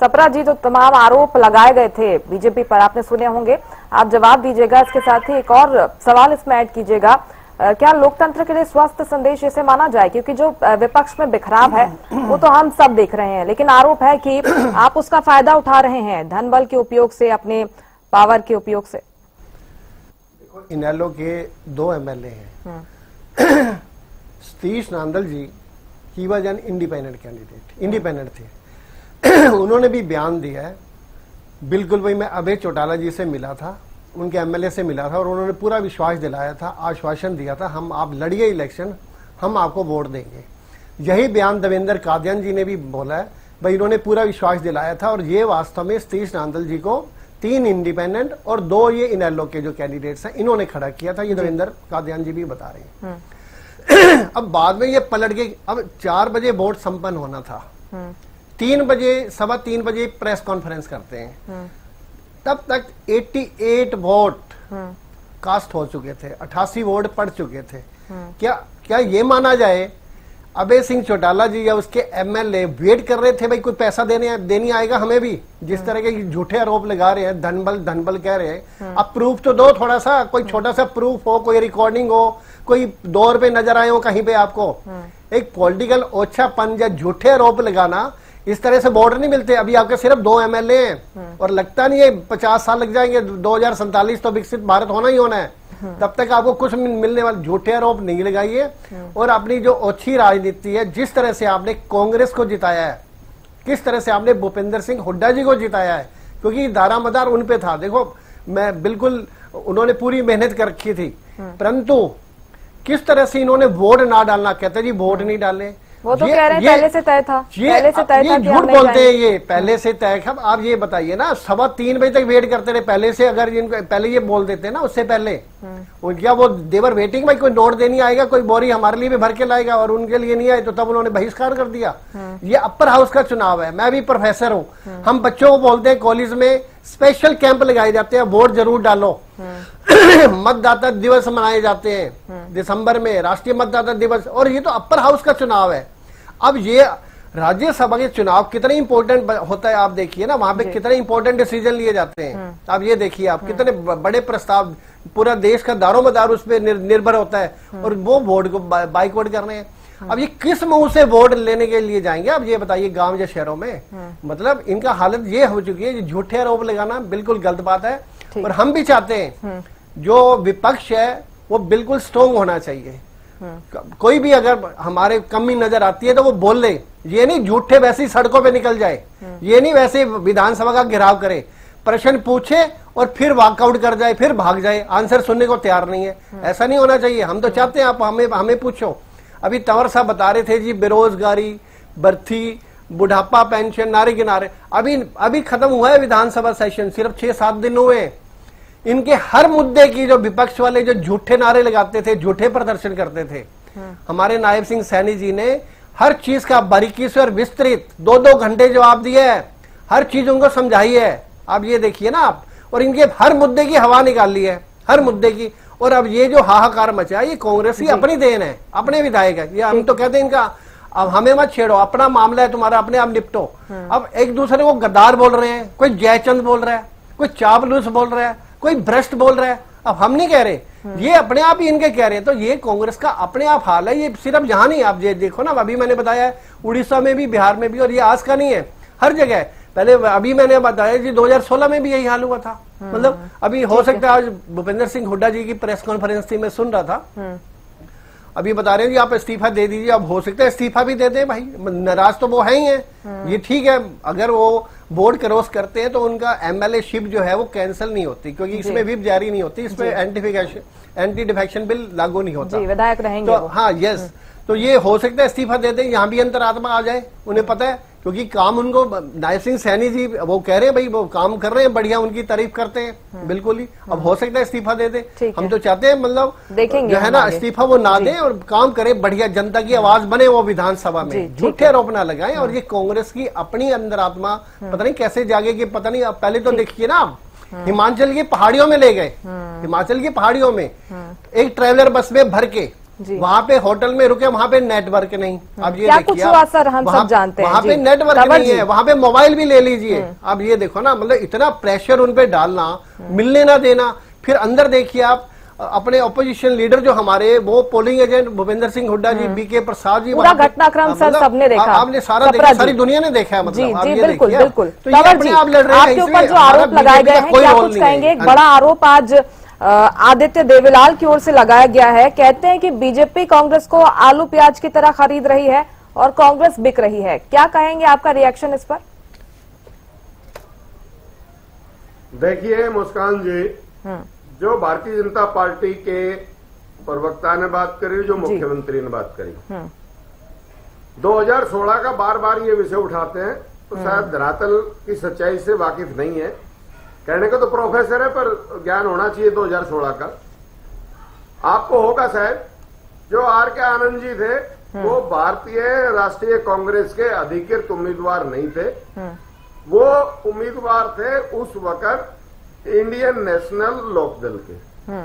सप्रा जी, जो तमाम आरोप लगाए गए थे बीजेपी पर आपने सुने होंगे, आप जवाब दीजिएगा। इसके साथ ही एक और सवाल इसमें ऐड कीजिएगा, क्या लोकतंत्र के लिए स्वस्थ संदेश इसे माना जाए? क्योंकि जो विपक्ष में बिखराव है वो तो हम सब देख रहे हैं, लेकिन आरोप है कि आप उसका फायदा उठा रहे हैं धन बल के उपयोग से, अपने पावर के उपयोग से। देखो, इनेलो के 2 MLA हैं। सतीश नांदल जी ही was an independent candidate, independent थे। उन्होंने भी बयान दिया है, बिल्कुल वही मैं अभय चौटाला जी से मिला था, उनके MLA से मिला था, और उन्होंने पूरा विश्वास दिलाया था, आश्वासन दिया था, हम आप लड़िए इलेक्शन, हम आपको वोट देंगे। यही बयान देवेंद्र कादियान जी ने भी बोला है, भाई इन्होंने पूरा विश्वास दिलाया था। और ये वास्तव में सतीश नांदल जी को 3 इंडिपेंडेंट और 2 ये इनेलो के जो कैंडिडेट्स हैं इन्होंने खड़ा किया था, ये देवेंद्र कादियान जी भी बता रहे हैं। अब बाद में ये पलट गए। अब 4 बजे वोट संपन्न होना था, 3 बजे 3:15 बजे प्रेस कॉन्फ्रेंस करते हैं, तब तक 88 वोट कास्ट हो चुके थे, 88 वोट पड़ चुके थे। क्या ये माना जाए अभय सिंह चौटाला जी या उसके MLA वेट कर रहे थे भाई कोई पैसा देनी आएगा हमें भी, जिस तरह के झूठे आरोप लगा रहे हैं, धनबल कह रहे हैं। अब प्रूफ तो दो, थोड़ा सा कोई छोटा सा प्रूफ हो, कोई रिकॉर्डिंग हो, कोई दौर पे नजर आए हो कहीं पे आपको। एक पॉलिटिकल ओछापन या झूठे आरोप लगाना, इस तरह से वोट नहीं मिलते। अभी आपके सिर्फ 2 MLA हैं और लगता नहीं है 50 साल लग जाएंगे, 2047 तो विकसित भारत होना ही होना है, तब तक आपको कुछ मिलने वाले झूठे आरोप नहीं लगाइए। और अपनी जो ओछी राजनीति है, जिस तरह से आपने कांग्रेस को जिताया है, किस तरह से आपने भूपेंद्र सिंह हुड्डा जी को जिताया है, क्योंकि दारामदार उन पे था। देखो, मैं बिल्कुल, उन्होंने पूरी मेहनत कर रखी थी, परंतु किस तरह से इन्होंने वोट ना डालना, कहते जी वोट नहीं डालने, वो तो कह रहे हैं पहले से तय था, पहले से तय था। झूठ बोलते हैं ये, पहले से तय। अब आप ये बताइए ना, 3:15 बजे तक वेट करते रहे पहले से, अगर इनको पहले ये बोल देते ना उससे पहले, क्या वो देवर वेटिंग भाई कोई नोट देनी आएगा, कोई बोरी हमारे लिए भी भर के लाएगा, और उनके लिए नहीं आए तो तब उन्होंने बहिष्कार कर दिया। ये अपर हाउस का चुनाव है, मैं भी प्रोफेसर हूँ, हम बच्चों को बोलते हैं कॉलेज में स्पेशल कैंप लगाए जाते हैं, वोट जरूर डालो। मतदाता दिवस मनाए जाते हैं दिसंबर में, राष्ट्रीय मतदाता दिवस, और ये तो अपर हाउस का चुनाव है। अब ये राज्यसभा के चुनाव कितने इंपॉर्टेंट होता है, आप देखिए ना, वहां पे कितने इंपॉर्टेंट डिसीजन लिए जाते हैं। आप ये देखिए, आप कितने बड़े प्रस्ताव, पूरा देश का दारोमदार उस पर निर्भर होता है, और वो वोट को बाइकआउट कर रहे हैं। अब ये किस मुंह से वोट लेने के लिए जाएंगे, अब ये बताइए, गांव या शहरों में। मतलब इनका हालत ये हो चुकी है, झूठे आरोप लगाना बिल्कुल गलत बात है। और हम भी चाहते हैं जो विपक्ष है वो बिल्कुल स्ट्रोंग होना चाहिए, कोई भी अगर हमारे कमी नजर आती है तो वो बोल ले, ये नहीं झूठे वैसे ही सड़कों पे निकल जाए, ये नहीं वैसे विधानसभा का घेराव करे, प्रश्न पूछे और फिर वॉकआउट कर जाए, फिर भाग जाए, आंसर सुनने को तैयार नहीं है। ऐसा नहीं होना चाहिए। हम तो चाहते हैं आप हमें पूछो। अभी तंवर साहब बता रहे थे जी बेरोजगारी, भर्ती, बुढ़ापा पेंशन, नारे किनारे, अभी खत्म हुआ है विधानसभा सेशन, सिर्फ 6-7 दिन हुए। इनके हर मुद्दे की जो विपक्ष वाले जो झूठे नारे लगाते थे, झूठे प्रदर्शन करते थे, हमारे नायब सिंह सैनी जी ने हर चीज का बारीकी से और विस्तृत 2-2 घंटे जवाब दिए है, हर चीज उनको समझाई है। आप ये देखिए ना आप, और इनके हर मुद्दे की हवा निकाल ली है, हर मुद्दे की। और अब ये जो हाहाकार मचा है, ये कांग्रेस की अपनी देन है, अपने विधायक है। ये हम तो कहते हैं इनका, अब हमें मत छेड़ो, अपना मामला है तुम्हारा, अपने आप निपटो। अब एक दूसरे को गद्दार बोल रहे हैं, कोई जयचंद बोल रहा है, कोई चापलूस बोल रहा है, कोई भ्रष्ट बोल रहा है। अब हम नहीं कह रहे, ये अपने आप ही इनके कह रहे हैं। तो ये कांग्रेस का अपने आप हाल है। ये सिर्फ यहाँ नहीं, आप ये देखो ना, अभी मैंने बताया है उड़ीसा में भी, बिहार में भी, और ये आज का नहीं है, हर जगह। पहले अभी मैंने बताया जी 2016 में भी यही हाल हुआ था। मतलब अभी हो सकता है, आज भूपेंद्र सिंह हुड्डा जी की प्रेस कॉन्फ्रेंस थी, मैं सुन रहा था, अभी बता रहे हैं जी आप इस्तीफा दे दीजिए। अब हो सकता है इस्तीफा भी दे दें भाई, नाराज तो वो है ही है। ये ठीक है, अगर वो बोर्ड क्रॉस करते हैं तो उनका एमएलए शिप जो है वो कैंसिल नहीं होती, क्योंकि इसमें व्हिप जारी नहीं होती, इसमें एंटी डिफेक्शन बिल लागू नहीं होता, विधायक रहेंगे तो हाँ यस, तो ये हो सकता है इस्तीफा दे दें, यहाँ भी अंतरात्मा आ जाए, उन्हें पता है, क्योंकि काम उनको नायब सिंह सैनी जी वो कह रहे हैं भाई वो काम कर रहे हैं बढ़िया, उनकी तारीफ करते हैं बिल्कुल ही। अब हो सकता है इस्तीफा दे दे, हम तो चाहते हैं मतलब देखेंगे जो है ना इस्तीफा वो ना दे और काम करे बढ़िया, जनता की आवाज बने वो विधानसभा में, झूठे आरोप ना लगाएं। और ये कांग्रेस की अपनी अंतरात्मा पता नहीं कैसे जागेगी, पता नहीं। अब पहले तो देखिए ना, हिमाचल की पहाड़ियों में ले गए, हिमाचल की पहाड़ियों में एक ट्रेवलर बस में भर के, वहां पे होटल में रुके, वहां पे नेटवर्क नहीं। अब ये क्या कुछ हुआ सर, हम सब जानते हैं। वहां पे नेटवर्क नहीं है, वहां पे मोबाइल भी ले लीजिए। अब ये देखो ना, मतलब इतना प्रेशर उन पे डालना, मिलने ना देना। फिर अंदर देखिए आप, अपने ऑपोजिशन लीडर जो हमारे, वो पोलिंग एजेंट भूपेंद्र सिंह हुड्डा जी, बीके प्रसाद जी, पूरा घटनाक्रम सर सबने देखा, आपने सारा देखा, सारी दुनिया ने देखा है। मतलब जी जी बिल्कुल बिल्कुल। तो ये अपने आप लड़ रहे हैं, आपके ऊपर जो आरोप लगाए गए हैं, क्या कुछ कहेंगे? एक बड़ा आरोप आज आदित्य देवीलाल की ओर से लगाया गया है, कहते हैं कि बीजेपी कांग्रेस को आलू प्याज की तरह खरीद रही है और कांग्रेस बिक रही है। क्या कहेंगे, आपका रिएक्शन इस पर? देखिए मुस्कान जी, जो भारतीय जनता पार्टी के प्रवक्ता ने बात करी, जो मुख्यमंत्री ने बात करी, 2016 का बार बार ये विषय उठाते हैं, तो शायद धरातल की सच्चाई से वाकिफ नहीं है। कहने का तो प्रोफेसर है, पर ज्ञान होना चाहिए 2016 का। आपको होगा शायद, जो आर के आनंद जी थे वो भारतीय राष्ट्रीय कांग्रेस के अधिकृत उम्मीदवार नहीं थे, वो उम्मीदवार थे उस वक्त इंडियन नेशनल लोकदल के।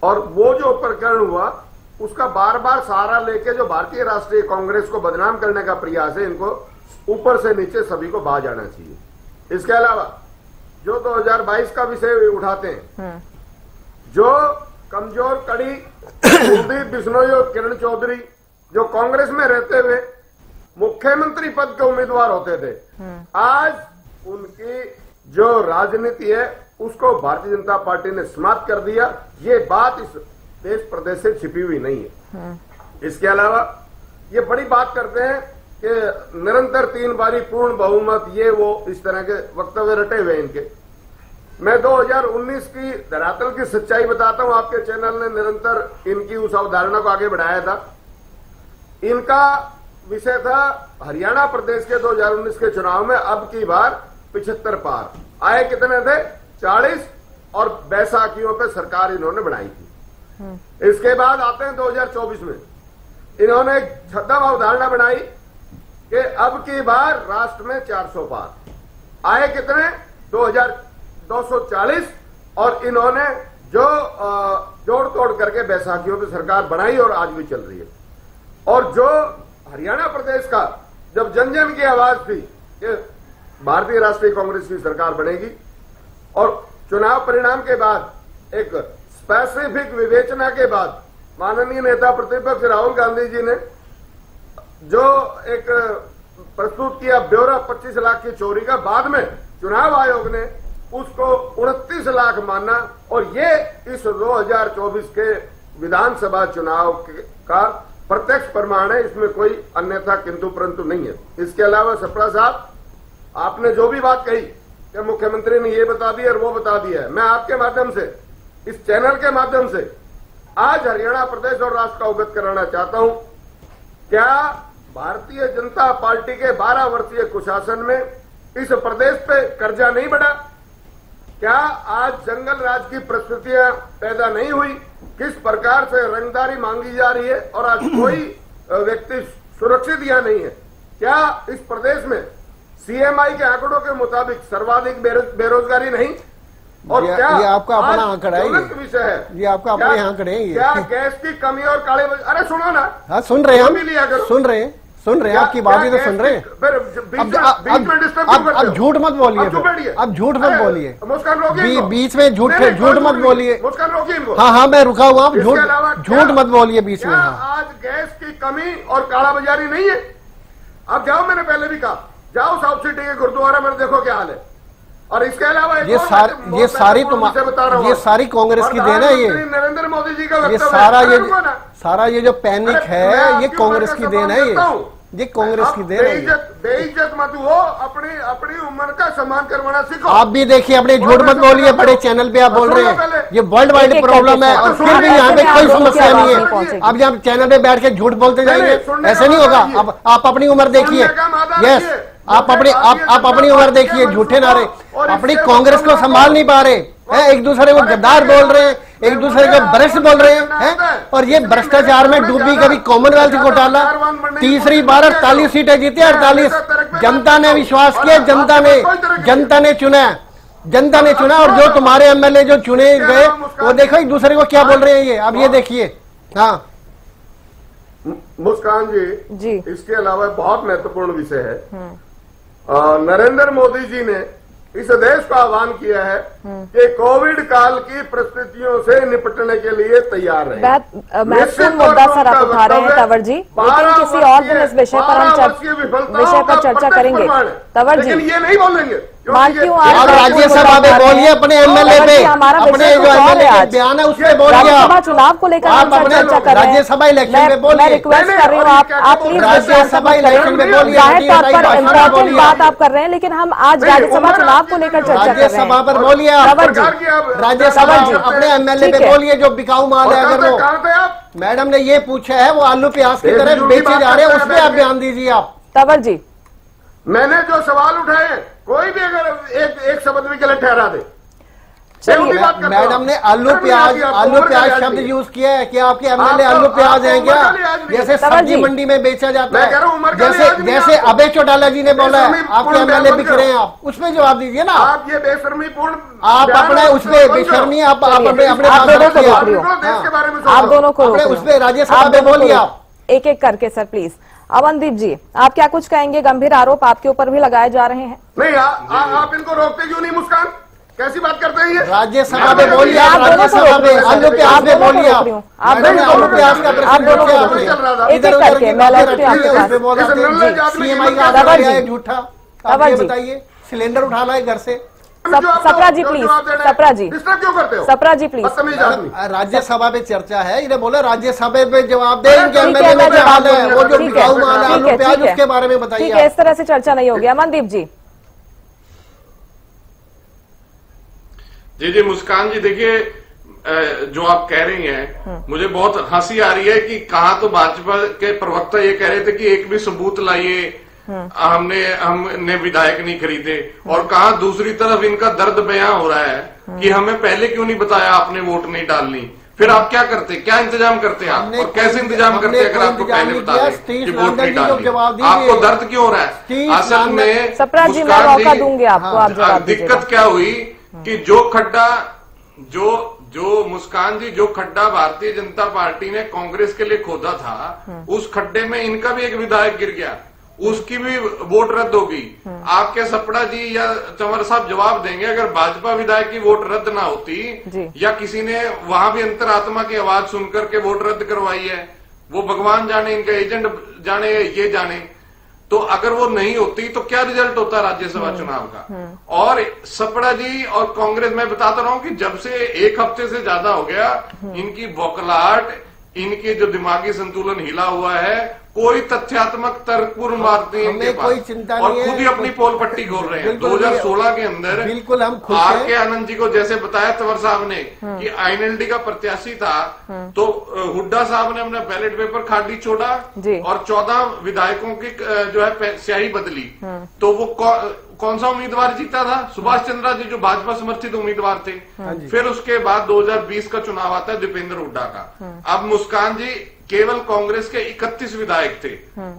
और वो जो प्रकरण हुआ उसका बार बार सहारा लेके जो भारतीय राष्ट्रीय कांग्रेस को बदनाम करने का प्रयास है, इनको ऊपर से नीचे सभी को बाहर जाना चाहिए। इसके अलावा जो 2022 का विषय उठाते हैं, जो कमजोर कड़ी कुलदीप बिश्नोई और किरण चौधरी जो कांग्रेस में रहते हुए मुख्यमंत्री पद के उम्मीदवार होते थे, आज उनकी जो राजनीति है उसको भारतीय जनता पार्टी ने समाप्त कर दिया। ये बात इस देश प्रदेश से छिपी हुई नहीं है। इसके अलावा ये बड़ी बात करते हैं कि निरंतर 3 बारी पूर्ण बहुमत, ये वो इस तरह के वक्तव्य रटे हुए इनके। मैं 2019 की धरातल की सच्चाई बताता हूं, आपके चैनल ने निरंतर इनकी उस अवधारणा को आगे बढ़ाया था। इनका विषय था हरियाणा प्रदेश के 2019 के चुनाव में अब की बार 75 पार आए, कितने थे 40, और बैसाखियों पे सरकार इन्होंने बनाई थी। इसके बाद आते हैं 2024 में, इन्होंने एक छद्म अवधारणा बनाई कि अब की बार राष्ट्र में 400 पार आए, कितने 2240, और इन्होंने जो जोड़ तोड़ करके बैसाखियों पे सरकार बनाई और आज भी चल रही है। और जो हरियाणा प्रदेश का जब जन जन की आवाज थी कि भारतीय राष्ट्रीय कांग्रेस की सरकार बनेगी, और चुनाव परिणाम के बाद एक स्पेसिफिक विवेचना के बाद माननीय नेता प्रतिपक्ष राहुल गांधी जी ने जो एक प्रस्तुत किया ब्यौरा 25 लाख की चोरी का, बाद में चुनाव आयोग ने उसको 29 लाख माना, और ये इस 2024 के विधानसभा चुनाव का प्रत्यक्ष प्रमाण है, इसमें कोई अन्यथा किंतु परंतु नहीं है। इसके अलावा सप्रा साहब, आपने जो भी बात कही कि मुख्यमंत्री ने ये बता दिया और वो बता दिया है, मैं आपके माध्यम से, इस चैनल के माध्यम से आज हरियाणा प्रदेश और राष्ट्र का अवगत कराना चाहता हूं। क्या भारतीय जनता पार्टी के 12 वर्षीय कुशासन में इस प्रदेश पे कर्जा नहीं बढ़ा? क्या आज जंगल राज की परिस्थितियां पैदा नहीं हुई? किस प्रकार से रंगदारी मांगी जा रही है और आज कोई व्यक्ति सुरक्षित यहाँ नहीं है? क्या इस प्रदेश में सीएमआई के आंकड़ों के मुताबिक सर्वाधिक बेरोजगारी नहीं? और क्या ये आपका अपना आंकड़ा है, ज्वलंत विषय है, ये आपका अपने आंकड़े हैं ये। क्या गैस की कमी और काले अरे सुनो ना, हाँ सुन रहे हैं भी लिया करो। हम, सुन रहे हैं आपकी बात ही तो सुन रहे हैं। अब झूठ मत बोलिए, अब झूठ मत बोलिए, मुस्कान रोकिए, बीच में झूठ मत बोलिए। मुस्कान रोकिए इनको। हाँ हाँ मैं रुका हुआ हूँ, इसके अलावा झूठ मत बोलिए बीच में। क्या हाँ आज गैस की कमी और कालाबाजारी नहीं है? आप जाओ, मैंने पहले भी कहा, जाओ साउथ सिटी के गुरुद्वारा में देखो क्या हाल है। और इसके अलावा ये सारी कांग्रेस की देन है। ये नरेंद्र मोदी जी का ये सारा ये जो पैनिक है ये कांग्रेस की देन है। ये कांग्रेस की देन है। बेइज्जत मत हो, अपनी उम्र का सम्मान करवाना सीखो। आप भी देखिए, अपने झूठ मत बोलिए, बड़े चैनल पे आप बोल रहे हैं। ये वर्ल्ड वाइड प्रॉब्लम है और फिर भी यहाँ पे कोई समस्या नहीं है। अब जब चैनल पे बैठ के झूठ बोलते जाएंगे ऐसे नहीं होगा। अब आप अपनी उम्र देखिए, यस आप अपनी उम्र देखिए, झूठे नारे। अपनी कांग्रेस को संभाल नहीं पा रहे हैं, एक दूसरे को गद्दार बोल रहे हैं, एक दूसरे को भ्रष्ट बोल रहे हैं। और ये भ्रष्टाचार में डूबी कभी कॉमनवेल्थ घोटाला, तीसरी बार 48 सीटें जीती, 48। जनता ने विश्वास किया, जनता ने चुना। और जो तुम्हारे एमएलए जो चुने गए वो देखो एक दूसरे को क्या बोल रहे हैं। ये अब ये देखिए। हाँ मुस्कान जी, इसके अलावा बहुत महत्वपूर्ण विषय है। नरेंद्र मोदी जी ने इस देश को आह्वान किया है कि कोविड काल की परिस्थितियों से निपटने के लिए तैयार है। महत्वपूर्ण मुद्दा सर आप उठा रहे हैं तंवर जी, लेकिन किसी और दिन इस विषय पर चर्चा करेंगे। तंवर जी, ये नहीं बोलेंगे आप राज्यसभा में बोलिए, अपने एमएलए पे, अपने जो एमएलए के बयान है उसमें बोलिए। राज्यसभा चुनाव को लेकर आप अपने राज्यसभा इलेक्शन में बोलिए। मैं रिक्वेस्ट कर रही हूँ आप प्लीज राज्यसभा इलेक्शन में बोलिए। जाहिर तौर पर इम्पोर्टेंट बात आप कर रहे हैं, लेकिन हम आज राज्यसभा चुनाव को लेकर चर्चा कर रहे हैं। राज्यसभा पर बोलिए, राज्यसभा अपने एमएलए पे बोलिए जो बिकाऊ माल है। अगर वो मैडम ने ये पूछा है वो आलू प्याज की तरह बेचे जा रहे हैं, उसमें आप बयान दीजिए। आप तंवर जी, मैंने जो सवाल उठाए हैं, कोई भी अगर एक शब्द भी गलत ठहरा दे। मैडम ने आलू प्याज शब्द यूज किया है कि आपके एमएलए आलू प्याज हैं क्या? जैसे सब्जी मंडी में बेचा जाता है, जैसे अभय चौटाला जी ने बोला है आपके एमएलए बिक रहे हैं, आप उसमें जवाब दीजिए ना। आप ये बेशर्मीपूर्ण, आप अपने उसमें बेशर्मी आप अपने आप दोनों को उसमें राज्यसभा में बोलिए। आप एक एक करके सर प्लीज। अवनदीप जी, आप क्या कुछ कहेंगे? गंभीर आरोप आपके ऊपर भी लगाए जा रहे हैं। नहीं, आप इनको रोकते क्यों नहीं? मुस्कान, कैसी बात करते हैं ये? राज्यसभा में बोलिए, आप राज्यसभा में आलू प्याज में बोलिए। आप आलू प्याज का प्रश्न एक एक करके मैं सीएमआई का आधार है झूठा। आप ये बताइए, सिलेंडर उठाना है घर से। सप्रा जी प्लीज, सप्रा जी क्यों करते हो? सप्रा जी प्लीज। राज्यसभा में चर्चा है, इन्हें बोला राज्यसभा में जवाब दें। एमएलए में जवाब है, वो जो बिकाऊ माल है आलू प्याज उसके बारे में बताइए। ठीक है, इस तरह से चर्चा नहीं होगी। अमनदीप जी। जी मुस्कान जी, देखिए जो आप कह रही हैं मुझे बहुत हंसी आ रही है कि कहा तो भाजपा के प्रवक्ता ये कह रहे थे कि एक भी सबूत लाइए, हमने विधायक नहीं खरीदे, और कहा दूसरी तरफ इनका दर्द बयां हो रहा है कि हमें पहले क्यों नहीं बताया आपने वोट नहीं डालनी। फिर आप क्या करते, क्या इंतजाम करते आप, और कैसे इंतजाम करते अगर आपको पहले बता दें कि वोट नहीं डालनी? आपको दर्द क्यों हो रहा है? असल में सप्रा जी मैं मौका दूंगी आपको, आप जवाब दीजिएगा। दिक्कत क्या हुई कि जो खड्डा जो मुस्कान जी, जो खड्डा भारतीय जनता पार्टी ने कांग्रेस के लिए खोदा था, उस खड्डे में इनका भी एक विधायक गिर गया, उसकी भी वोट रद्द होगी। आपके सपड़ा जी या चंवर साहब जवाब देंगे, अगर भाजपा विधायक की वोट रद्द ना होती या किसी ने वहां भी अंतरात्मा की आवाज सुनकर के वोट रद्द करवाई है, वो भगवान जाने, इनका एजेंट जाने, ये जाने, तो अगर वो नहीं होती तो क्या रिजल्ट होता राज्यसभा चुनाव का। और सपड़ा जी और कांग्रेस, मैं बताता रहा हूं कि जब से एक हफ्ते से ज्यादा हो गया इनकी बौखलाहट, इनके जो दिमागी संतुलन हिला हुआ है, कोई तथ्यात्मक तर्कपूर्ण बात नहीं इनके पास, कोई चिंता और नहीं है। खुद ही अपनी पोल पट्टी खोल रहे हैं। बिल्कुल 2016 के अंदर बिल्कुल हम खुश आर हैं। के आनंद जी को जैसे बताया तंवर साहब ने कि आईएनएलडी का प्रत्याशी था, तो हुड्डा साहब ने अपना बैलेट पेपर खाली छोड़ा और 14 विधायकों की जो है स्याही बदली, तो वो कौन सा उम्मीदवार जीता था? सुभाष चंद्रा जी, जो भाजपा समर्थित उम्मीदवार थे। फिर उसके बाद 2020 का चुनाव आता है दीपेंद्र हुड्डा का। अब मुस्कान जी केवल कांग्रेस के 31 विधायक थे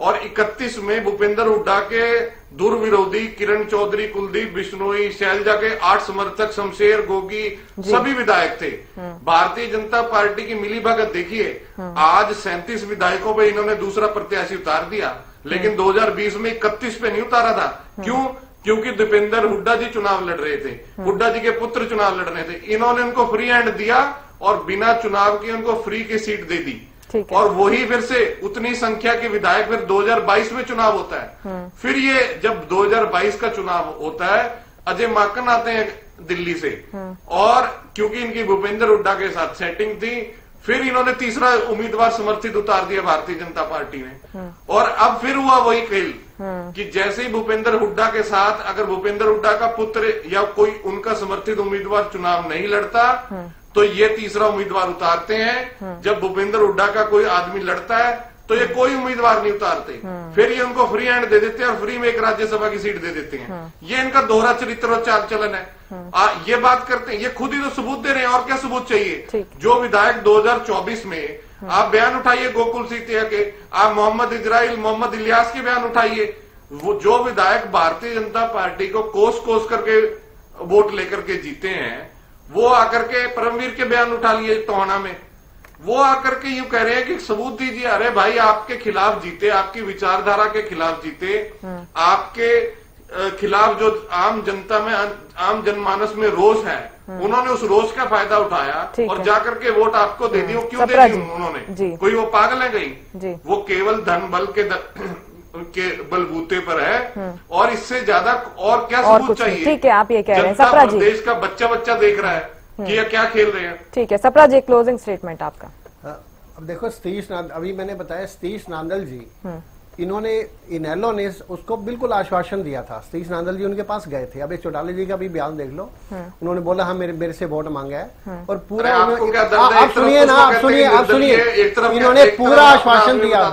और 31 में भूपेंद्र हुड्डा के दुर्विरोधी किरण चौधरी, कुलदीप बिश्नोई, शैलजा के 8 समर्थक, शमशेर गोगी सभी विधायक थे। भारतीय जनता पार्टी की मिलीभगत देखिए, आज 37 विधायकों पे इन्होंने दूसरा प्रत्याशी उतार दिया, लेकिन 2020 में 31 पे नहीं उतारा था। क्यों? क्योंकि दीपेंद्र हुड्डा जी चुनाव लड़ रहे थे, हुड्डा जी के पुत्र चुनाव लड़ रहे थे। इन्होंने उनको फ्री हैंड दिया और बिना चुनाव के उनको फ्री की सीट दे दी। और वही फिर से उतनी संख्या के विधायक फिर 2022 में चुनाव होता है। फिर ये जब 2022 का चुनाव होता है, अजय माकन आते हैं दिल्ली से, और क्योंकि इनकी भूपेंद्र हुड्डा के साथ सेटिंग थी, फिर इन्होंने तीसरा उम्मीदवार समर्थित उतार दिया भारतीय जनता पार्टी ने। और अब फिर हुआ वही खेल कि जैसे ही भूपेंद्र हुड्डा के साथ अगर भूपेंद्र हुड्डा का पुत्र या कोई उनका समर्थित उम्मीदवार चुनाव नहीं लड़ता, तो ये तीसरा उम्मीदवार उतारते हैं। जब भूपेंद्र हुड्डा का कोई आदमी लड़ता है तो ये कोई उम्मीदवार नहीं उतारते, फिर ये उनको फ्री हैंड दे देते हैं और फ्री में एक राज्यसभा की सीट दे देते हैं। ये इनका दोहरा चरित्र और चाल चलन है। ये बात करते हैं, ये खुद ही तो सबूत दे रहे हैं, और क्या सबूत चाहिए? जो विधायक 2024 में आप बयान उठाइए गोकुल सीतिया के, आप मोहम्मद इजराइल, मोहम्मद इलियास के बयान उठाइए, वो जो विधायक भारतीय जनता पार्टी को कोस कोस करके वोट लेकर के जीते हैं, वो आकर के परमवीर के बयान उठा लिए टोहाना में, वो आकर के यूं कह रहे हैं कि सबूत दीजिए। अरे भाई, आपके खिलाफ जीते, आपकी विचारधारा के खिलाफ जीते, आपके खिलाफ जो आम जनता में, आम जनमानस में रोष है, उन्होंने उस रोष का फायदा उठाया और जाकर के वोट आपको दे दी। वो क्यों दे दी उन्होंने? कोई वो पागल है कहीं? वो केवल धन बल के बलबूते पर है, और इससे ज्यादा और क्या सबूत चाहिए? ठीक है, आप ये कह रहे हैं सप्रा जी, देश का बच्चा देख रहा है कि ये क्या खेल रहे हैं। ठीक है सप्रा जी, क्लोजिंग स्टेटमेंट आपका। अब देखो, सतीश अभी मैंने बताया, सतीश नांदल जी, इन्होंने इनेलो ने उसको बिल्कुल आश्वासन दिया था। सतीश नांदल जी उनके पास गए थे। अब एक चौटाला जी का भी बयान देख लो, उन्होंने बोला हाँ मेरे से वोट मांगा है, और पूरा आप सुनिए ना, आप सुनिए, इन्होंने पूरा आश्वासन दिया।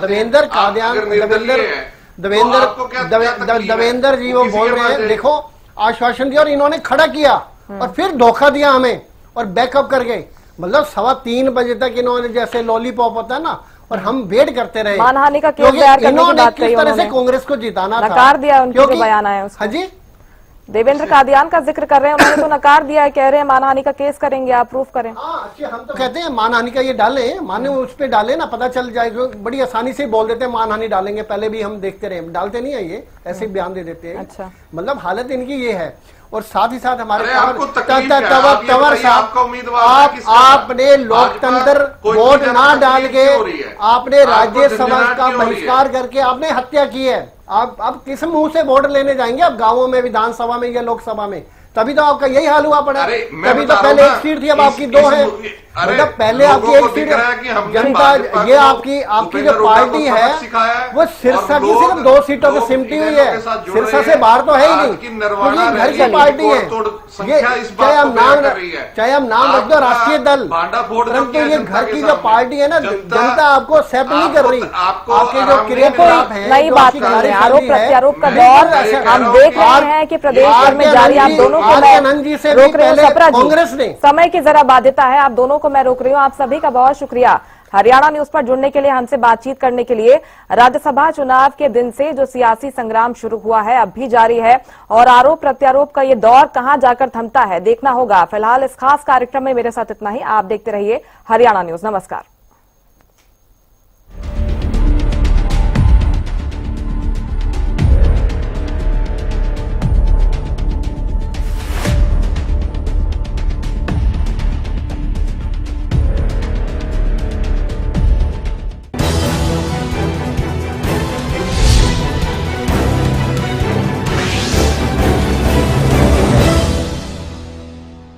देवेंद्र जी वो बोल रहे हैं, देखो आश्वासन दिया और इन्होंने खड़ा किया और फिर धोखा दिया हमें और बैकअप कर गए। मतलब 3:15 बजे तक इन्होंने, जैसे लॉलीपॉप होता है ना, और हम वेट करते रहे। मानहानि का केस दायर करने की बात कही किस तरह से कांग्रेस को जिताना था, नकार दिया उनके जो बयान आया उसको। हाँ जी, देवेंद्र कादियान का जिक्र कर रहे हैं, उन्होंने तो नकार दिया है, कह रहे हैं मानहानि का केस करेंगे, आप प्रूफ करें। हम तो कहते हैं मानहानि का ये डालें, माने उस पे डालें ना, पता चल जाएगा। बड़ी आसानी से बोल देते हैं मानहानि डालेंगे, पहले भी हम देखते रहे, डालते नहीं है ये, ऐसे बयान दे देते हैं। अच्छा, मतलब हालत इनकी ये है। और साथ ही साथ हमारे तंवर साहब, आपने लोकतंत्र वोट ना डाल के आपने राज्यसभा का बहिष्कार करके आपने हत्या की है। आप किस मुंह से वोट लेने जाएंगे? आप गांवों में, विधानसभा में या लोकसभा में? तभी तो आपका यही हाल हुआ पड़ा। तभी तो पहले एक सीट थी, अब आपकी 2 है। मतलब पहले आपकी एक सीट, जनता, ये आपकी जो पार्टी है वो सिरसा की सिर्फ 2 सीटों पे सिमटी हुई है, सिरसा से बाहर तो है ही नहीं, क्योंकि घर की पार्टी है ये। चाहे हम नाम रख दो राष्ट्रीय दल, परंतु ये घर की जो पार्टी है ना, जनता आपको एक्सेप्ट नहीं कर रही। आपके जो क्रियाकलाप है, नई बात कर रहे हैं, आरोप प्रत्यारोप का दौर हम देख रहे हैं कि प्रदेश भर में जारी। आप दोनों को मैं रोक रही हूँ सप्रा जी, समय की जरा बाध्यता है, आप दोनों को मैं रोक रही हूँ। आप सभी का बहुत शुक्रिया हरियाणा न्यूज पर जुड़ने के लिए, हमसे बातचीत करने के लिए। राज्यसभा चुनाव के दिन से जो सियासी संग्राम शुरू हुआ है अब भी जारी है, और आरोप प्रत्यारोप का ये दौर कहां जाकर थमता है देखना होगा। फिलहाल इस खास कार्यक्रम में मेरे साथ इतना ही। आप देखते रहिए हरियाणा न्यूज। नमस्कार।